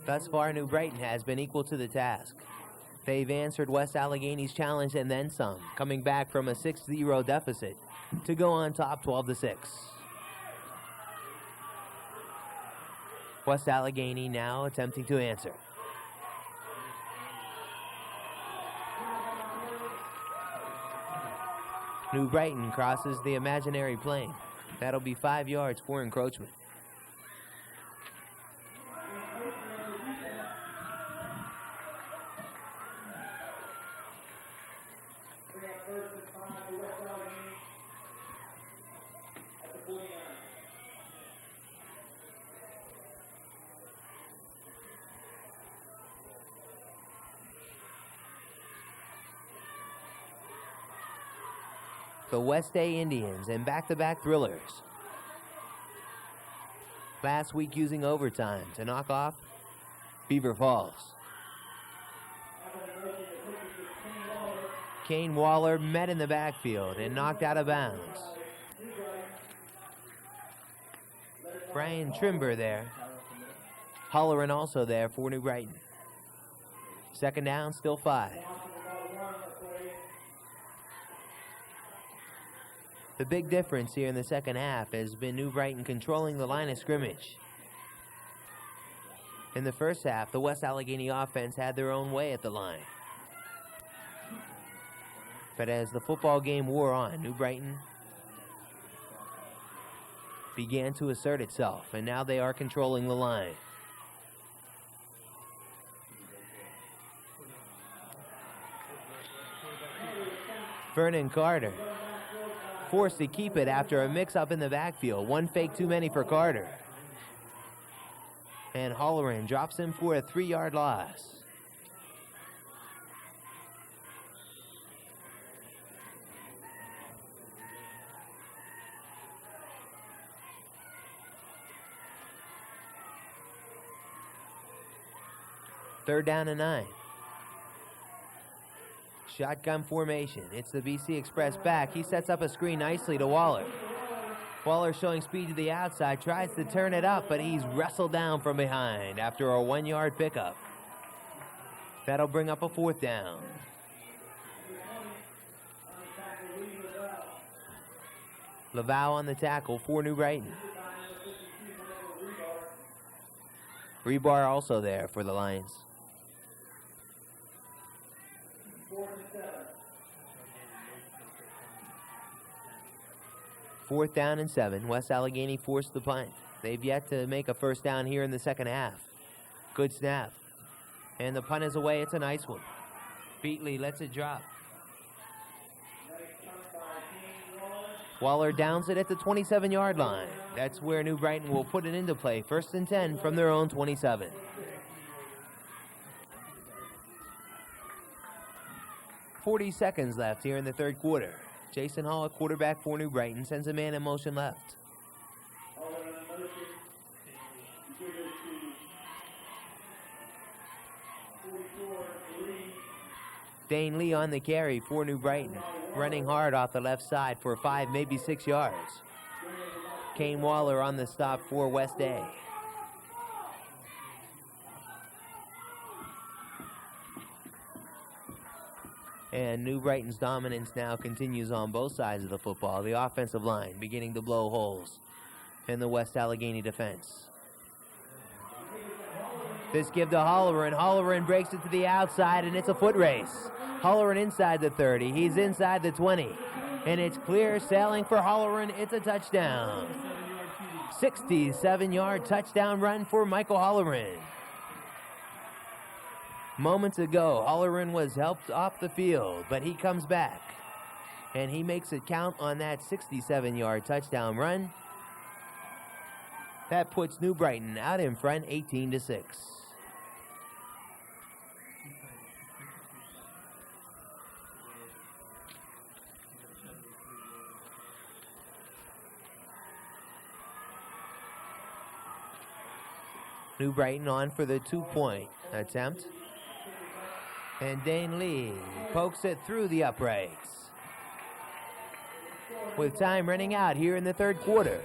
Thus far, New Brighton has been equal to the task. They've answered West Allegheny's challenge and then some, coming back from a 6-0 deficit to go on top 12-6. West Allegheny now attempting to answer. New Brighton crosses the imaginary plane. That'll be 5 yards for encroachment. The West A Indians and back-to-back thrillers. Last week using overtime to knock off Beaver Falls. Kane Waller met in the backfield and knocked out of bounds. Brian Trimber there. Holleran also there for New Brighton. 2nd down, still 5. The big difference here in the second half has been New Brighton controlling the line of scrimmage. In the first half, the West Allegheny offense had their own way at the line. But as the football game wore on, New Brighton began to assert itself, and now they are controlling the line. Vernon Carter forced to keep it after a mix-up in the backfield. One fake too many for Carter. And Halloran drops him for a 3-yard loss. Third down and 9. Shotgun formation. It's the BC Express back. He sets up a screen nicely to Waller. Waller showing speed to the outside, tries to turn it up, but he's wrestled down from behind after a 1-yard pickup. That'll bring up a 4th down. Laval on the tackle for New Brighton. Rebar also there for the Lions. 4th down and 7. West Allegheny forced the punt. They've yet to make a first down here in the second half. Good snap. And the punt is away. It's a nice one. Beatley lets it drop. Waller downs it at the 27-yard line. That's where New Brighton will put it into play. 1st and 10 from their own 27. .40 left here in the third quarter. Jason Hall, a quarterback for New Brighton, sends a man in motion left. Dane Lee on the carry for New Brighton, running hard off the left side for 5, maybe 6 yards. Kane Waller on the stop for West A. And New Brighton's dominance now continues on both sides of the football. The offensive line beginning to blow holes in the West Allegheny defense. This give to Halloran. Halloran breaks it to the outside, and it's a foot race. Halloran inside the 30. He's inside the 20. And it's clear sailing for Halloran. It's a touchdown. 67-yard touchdown run for Michael Halloran. Moments ago, Halloran was helped off the field, but he comes back. And he makes it count on that 67-yard touchdown run. That puts New Brighton out in front 18-6. New Brighton on for the 2-point attempt. And Dane Lee pokes it through the uprights. With time running out here in the third quarter.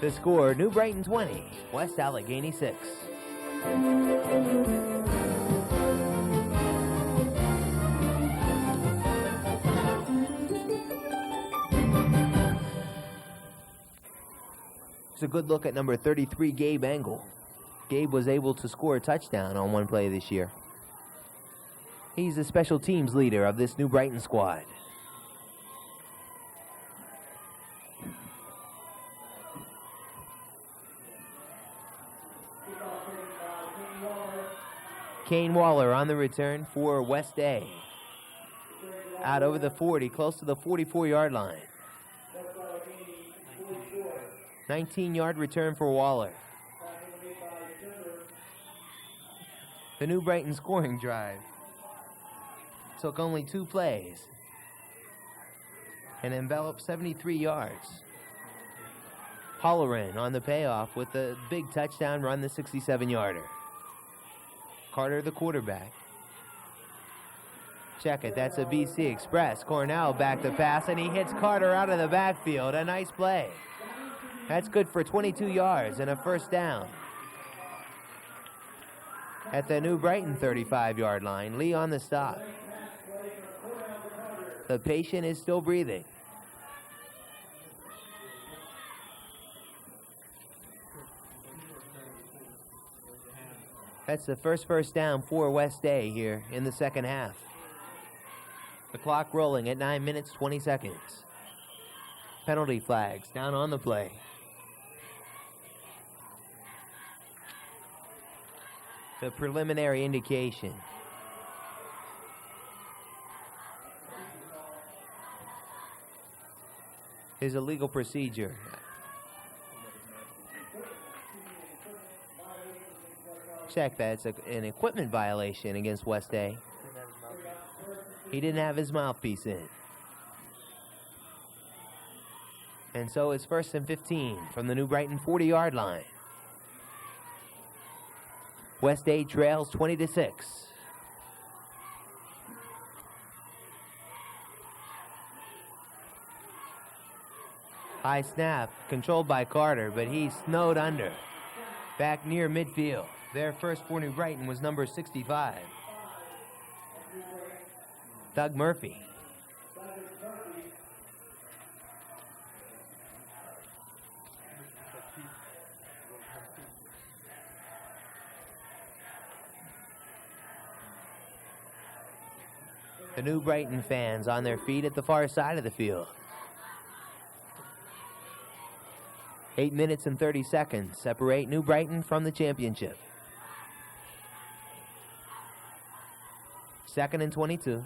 The score, New Brighton 20, West Allegheny 6. It's a good look at number 33, Gabe Engel. Gabe was able to score a touchdown on one play this year. He's the special teams leader of this New Brighton squad. Kane Waller on the return for West A. Out over the 40, close to the 44-yard line. 19-yard return for Waller. The New Brighton scoring drive took only 2 plays and enveloped 73 yards. Halloran on the payoff with a big touchdown run, the 67-yarder. Carter, the quarterback. Check it, that's a BC Express. Cornell back to pass, and he hits Carter out of the backfield. A nice play. That's good for 22 yards and a first down. At the New Brighton 35-yard line, Lee on the stop. The patient is still breathing. That's the first down for West A here in the second half. The clock rolling at 9 minutes, 20 seconds. Penalty flags down on the play. The preliminary indication. Is a legal procedure. Check that. It's an equipment violation against West A. He didn't have his mouthpiece in. And so it's 1st and 15 from the New Brighton 40-yard line. West A trails 20-6. High snap, controlled by Carter, but he's snowed under. Back near midfield. Their first for New Brighton was number 65. Doug Murphy. The New Brighton fans on their feet at the far side of the field. 8 minutes and 30 seconds separate New Brighton from the championship. 2nd and 22.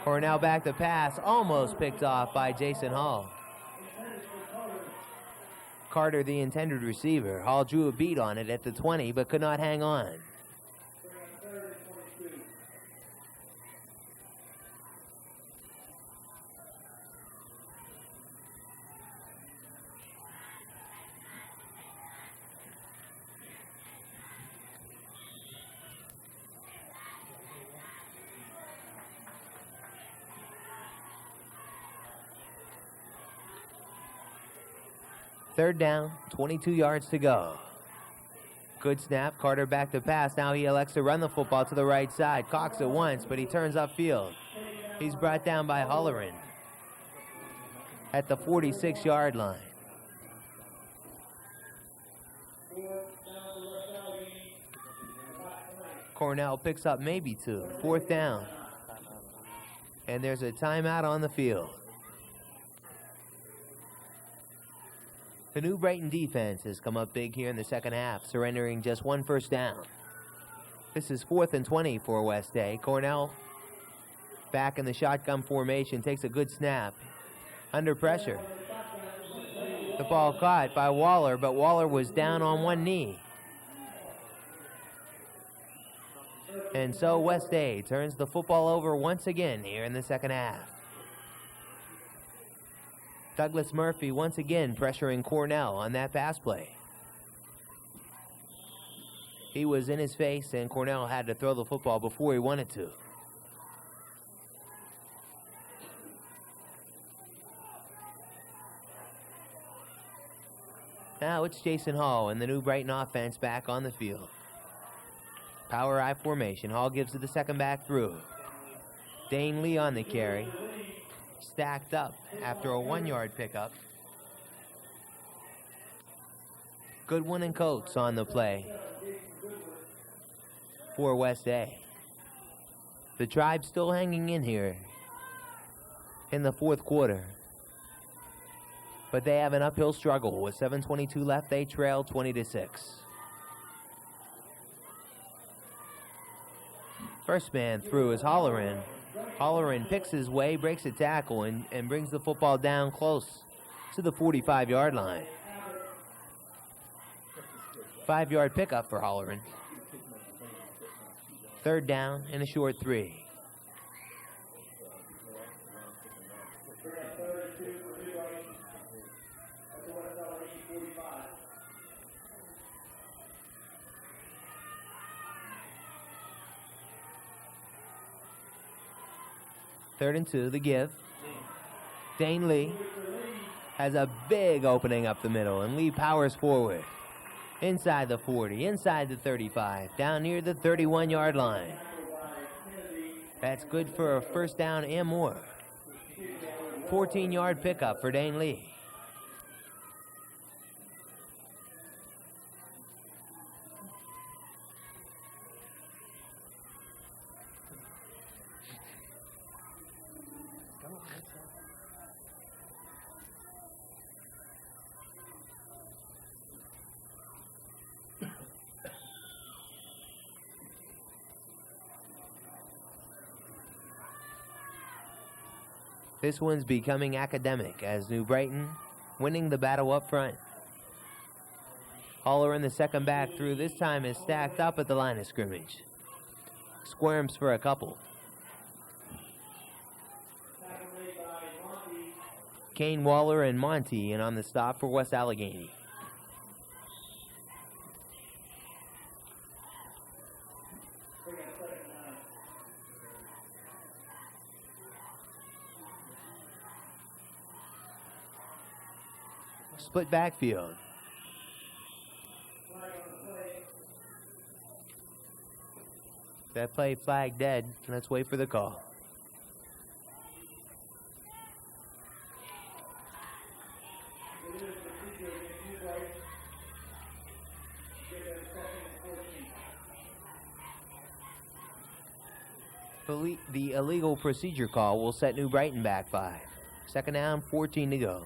Cornell back to pass, almost picked off by Jason Hall. Carter, the intended receiver. Hall drew a beat on it at the 20, but could not hang on. Third down, 22 yards to go. Good snap, Carter back to pass. Now he elects to run the football to the right side. Cocks it once, but he turns upfield. He's brought down by Holleran at the 46-yard line. Cornell picks up maybe 2. 4th down. And there's a timeout on the field. The New Brighton defense has come up big here in the second half, surrendering just 1 first down. This is 4th and 20 for West A. Cornell back in the shotgun formation, takes a good snap. Under pressure. The ball caught by Waller, but Waller was down on one knee. And so West A turns the football over once again here in the second half. Douglas Murphy once again pressuring Cornell on that pass play. He was in his face, and Cornell had to throw the football before he wanted to. Now it's Jason Hall and the New Brighton offense back on the field. Power I formation. Hall gives it the second back through. Dane Lee on the carry. Stacked up after a 1-yard pickup. Goodwin and Coates on the play for West A. The Tribe still hanging in here in the fourth quarter. But they have an uphill struggle. With 7:22 left, they trail 20-6. First man through is Holleran. Holleran picks his way, breaks a tackle, and brings the football down close to the 45-yard line. 5-yard pickup for Holleran. Third down and a short 3. Third and 2, the give. Dane Lee has a big opening up the middle, and Lee powers forward. Inside the 40, inside the 35, down near the 31-yard line. That's good for a first down and more. 14-yard pickup for Dane Lee. This one's becoming academic as New Brighton winning the battle up front. Haller in the second back through, this time is stacked up at the line of scrimmage. Squirms for a couple. Kane, Waller, and Monty in on the stop for West Allegheny. Split backfield. That play flag dead. Let's wait for the call. The illegal procedure call will set New Brighton back 5. Second down, 14 to go.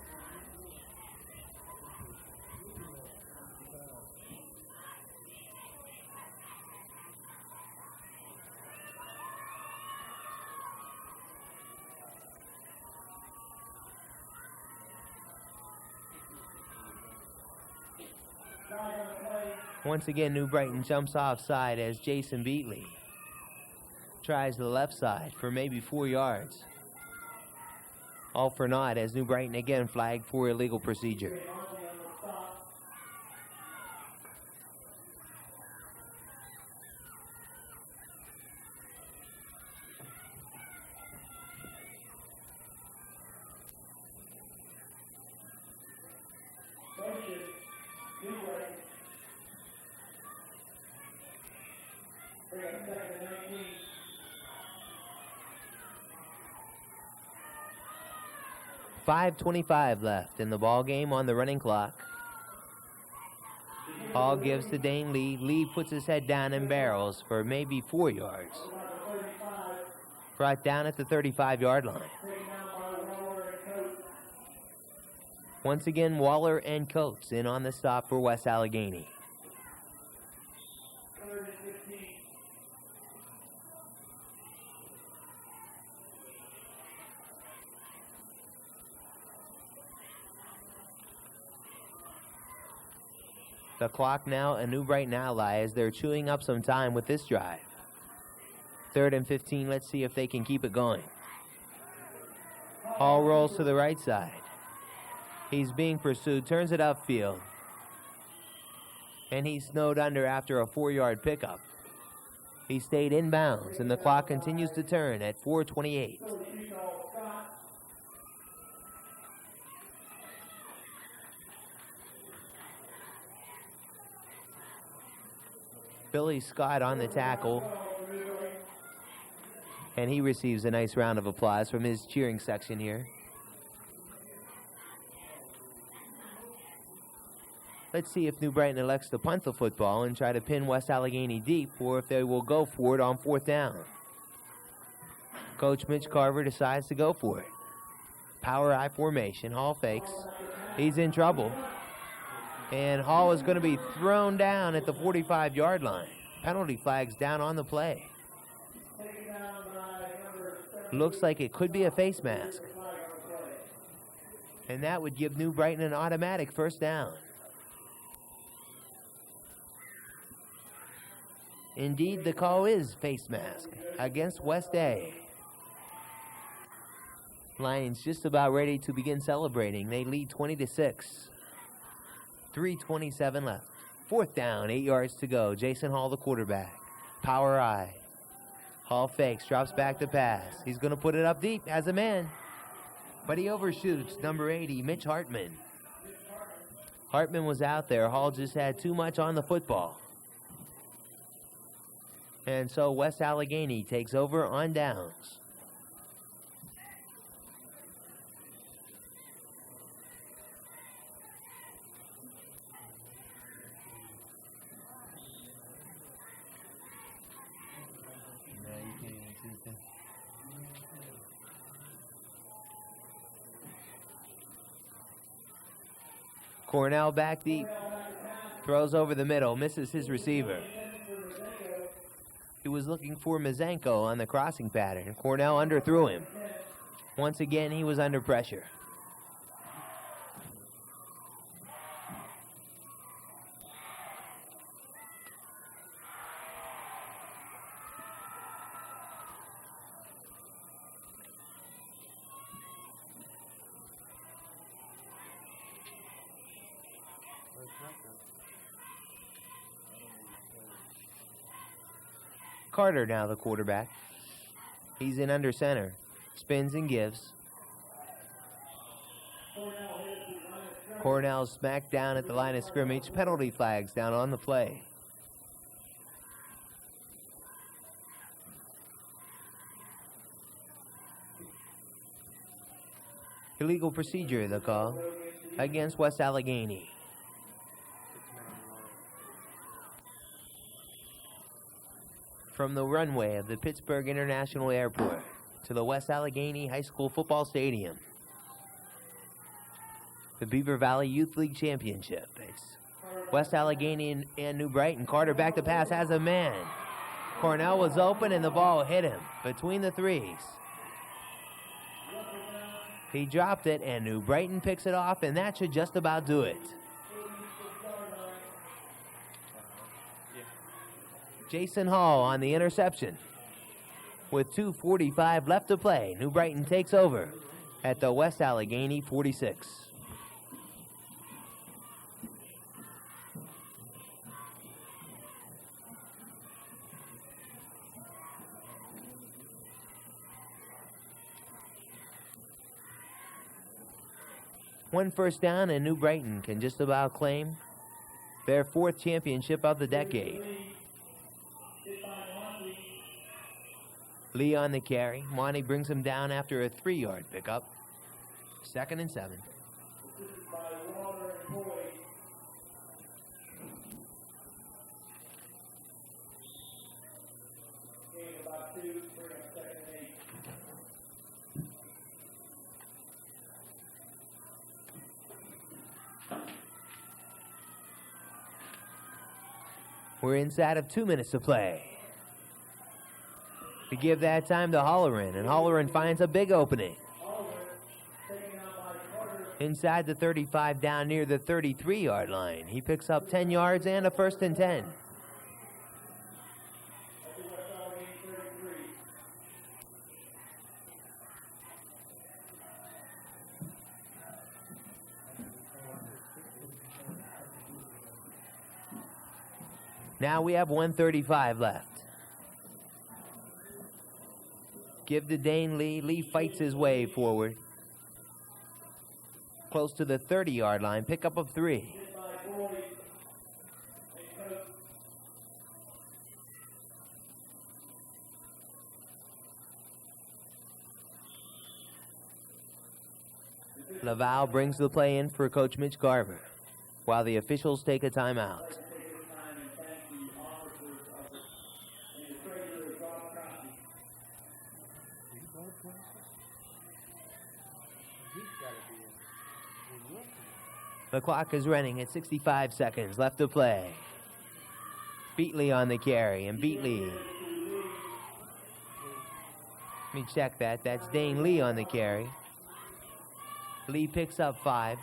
Once again, New Brighton jumps offside as Jason Beatley tries the left side for maybe 4 yards. All for naught as New Brighton again flagged for illegal procedure. .5:25 left in the ball game on the running clock. Hall gives to Dane Lee. Lee puts his head down and barrels for maybe 4 yards. Brought down at the 35-yard line. Once again, Waller and Coates in on the stop for West Allegheny. The clock now a New Brighton ally as they're chewing up some time with this drive. 3rd and 15, let's see if they can keep it going. Hall rolls to the right side. He's being pursued, turns it upfield. And he's snowed under after a 4-yard pickup. He stayed in bounds and the clock continues to turn at 4:28. Billy Scott on the tackle, and he receives a nice round of applause from his cheering section here. Let's see if New Brighton elects to punt the football and try to pin West Allegheny deep, or if they will go for it on 4th down. Coach Mitch Carver decides to go for it. Power I formation, Hall fakes. He's in trouble. And Hall is going to be thrown down at the 45-yard line. Penalty flags down on the play. Looks like it could be a face mask. And that would give New Brighton an automatic 1st down. Indeed, the call is face mask against West A. Lions just about ready to begin celebrating. They lead 20-6. 3:27 left. 4th down, 8 yards to go. Jason Hall, the quarterback. Power I. Hall fakes, drops back to pass. He's going to put it up deep as a man. But he overshoots number 80, Mitch Hartman. Hartman was out there. Hall just had too much on the football. And so West Allegheny takes over on downs. Cornell back deep. Throws over the middle, misses his receiver. He was looking for Mazenko on the crossing pattern. Cornell underthrew him. Once again, he was under pressure. Carter now the quarterback. He's in under center. Spins and gives. Cornell smacked down at the line of scrimmage. Penalty flags down on the play. Illegal procedure, the call against West Allegheny. From the runway of the Pittsburgh International Airport to the West Allegheny High School Football Stadium, the Beaver Valley Youth League Championship. It's West Allegheny and New Brighton. Carter back to pass, has a man. Cornell was open and the ball hit him between the threes. He dropped it and New Brighton picks it off, and that should just about do it. Jason Hall on the interception. With 2:45 left to play, New Brighton takes over at the West Allegheny 46. One first down and New Brighton can just about claim their 4th championship of the decade. Lee on the carry. Monty brings him down after a 3-yard pickup. 2nd and 7. We're inside of 2 minutes to play. To give that time to Holleran, and Holleran finds a big opening. Inside the 35 down near the 33-yard line. He picks up 10 yards and a 1st and 10. Now we have 1:35 left. Give to Dane Lee. Lee fights his way forward. Close to the 30-yard line. Pickup of 3. Laval brings the play in for Coach Mitch Garver while the officials take a timeout. The clock is running at 65 seconds left to play. Beatley on the carry, and Beatley. Let me check that. That's Dane Lee on the carry. Lee picks up 5.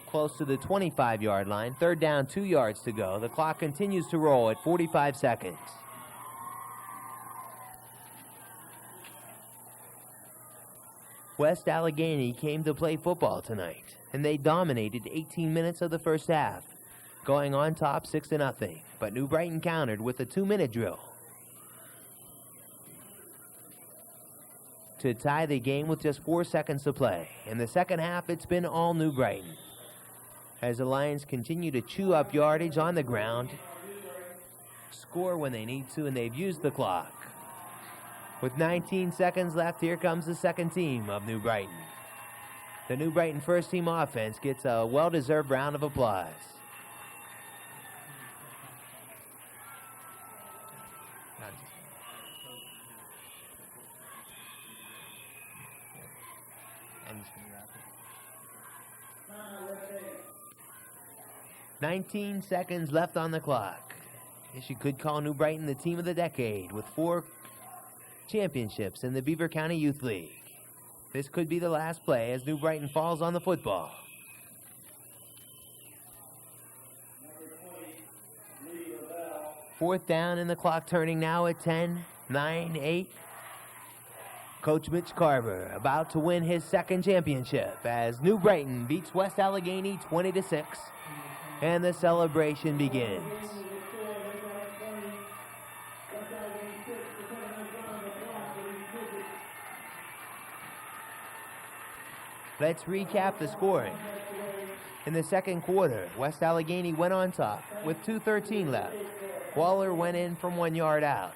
Close to the 25-yard line. 3rd down, 2 yards to go. The clock continues to roll at 45 seconds. West Allegheny came to play football tonight, and they dominated 18 minutes of the first half, going on top 6-0. But New Brighton countered with a 2-minute drill to tie the game with just 4 seconds to play. In the second half, it's been all New Brighton, as the Lions continue to chew up yardage on the ground, score when they need to, and they've used the clock. With 19 seconds left, here comes the second team of New Brighton. The New Brighton first team offense gets a well-deserved round of applause. "19 seconds left on the clock. Guess you could call New Brighton the team of the decade with 4 championships in the Beaver County Youth League. This could be the last play as New Brighton falls on the football. Fourth down and the clock turning now at 10, 9, 8. Coach Mitch Carver about to win his second championship as New Brighton beats West Allegheny 20-6, and the celebration begins. Let's recap the scoring. In the second quarter, West Allegheny went on top with 2:13 left. Waller went in from 1 yard out,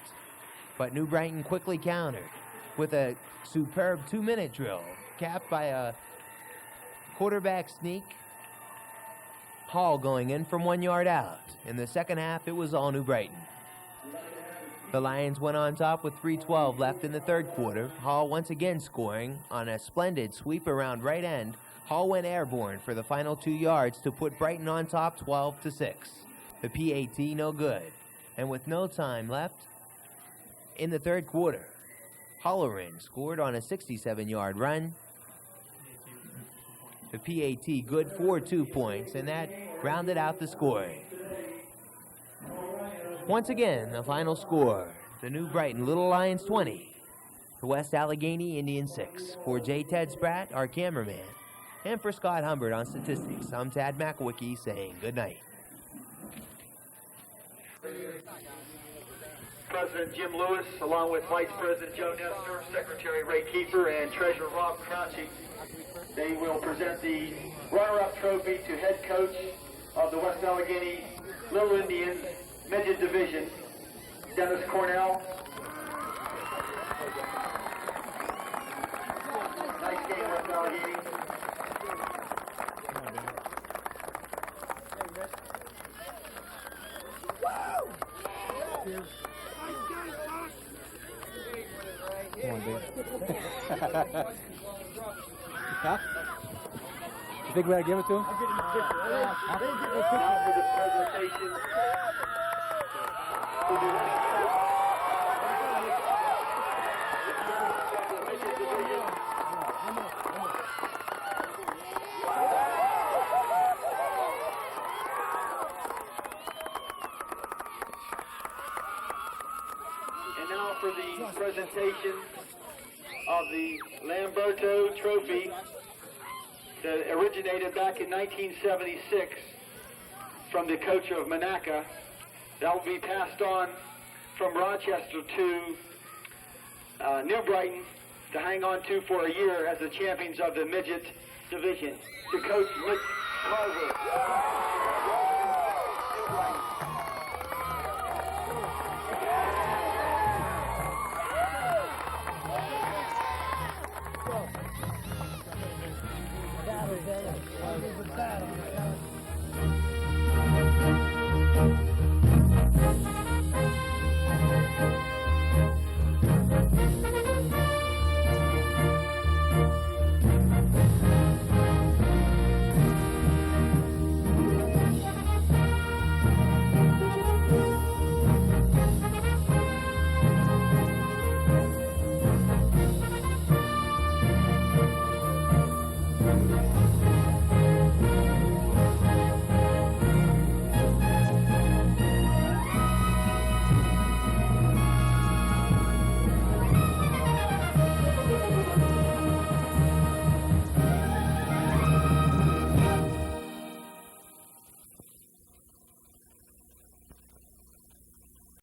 but New Brighton quickly countered with a superb 2-minute drill, capped by a quarterback sneak. Hall going in from 1 yard out. In the second half, it was all New Brighton. The Lions went on top with 3:12 left in the third quarter. Hall once again scoring on a splendid sweep around right end. Hall went airborne for the final 2 yards to put Brighton on top 12-6. The PAT no good. And with no time left in the third quarter, Holleran scored on a 67-yard run. The PAT good for 2 points, and that rounded out the scoring. Once again, the final score, the New Brighton Little Lions 20, the West Allegheny Indians 6. For J. Ted Spratt, our cameraman, and for Scott Humbert on statistics, I'm Tad McWicky saying good night. President Jim Lewis, along with Vice President Joe Nestor, Secretary Ray Kiefer, and Treasurer Rob Crouchy. They will present the runner-up trophy to head coach of the West Allegheny Little Indians Midget Division, Dennis Cornell. Nice game, West Allegheny. Come on, dude. Huh? You think we gotta give it to him? Now for the presentation. And now for the presentation of the Lamberto Trophy that originated back in 1976 from the coach of Monaca. That will be passed on from Rochester to New Brighton to hang on to for a year as the champions of the Midget Division. To Coach Mitch Carver. Battle.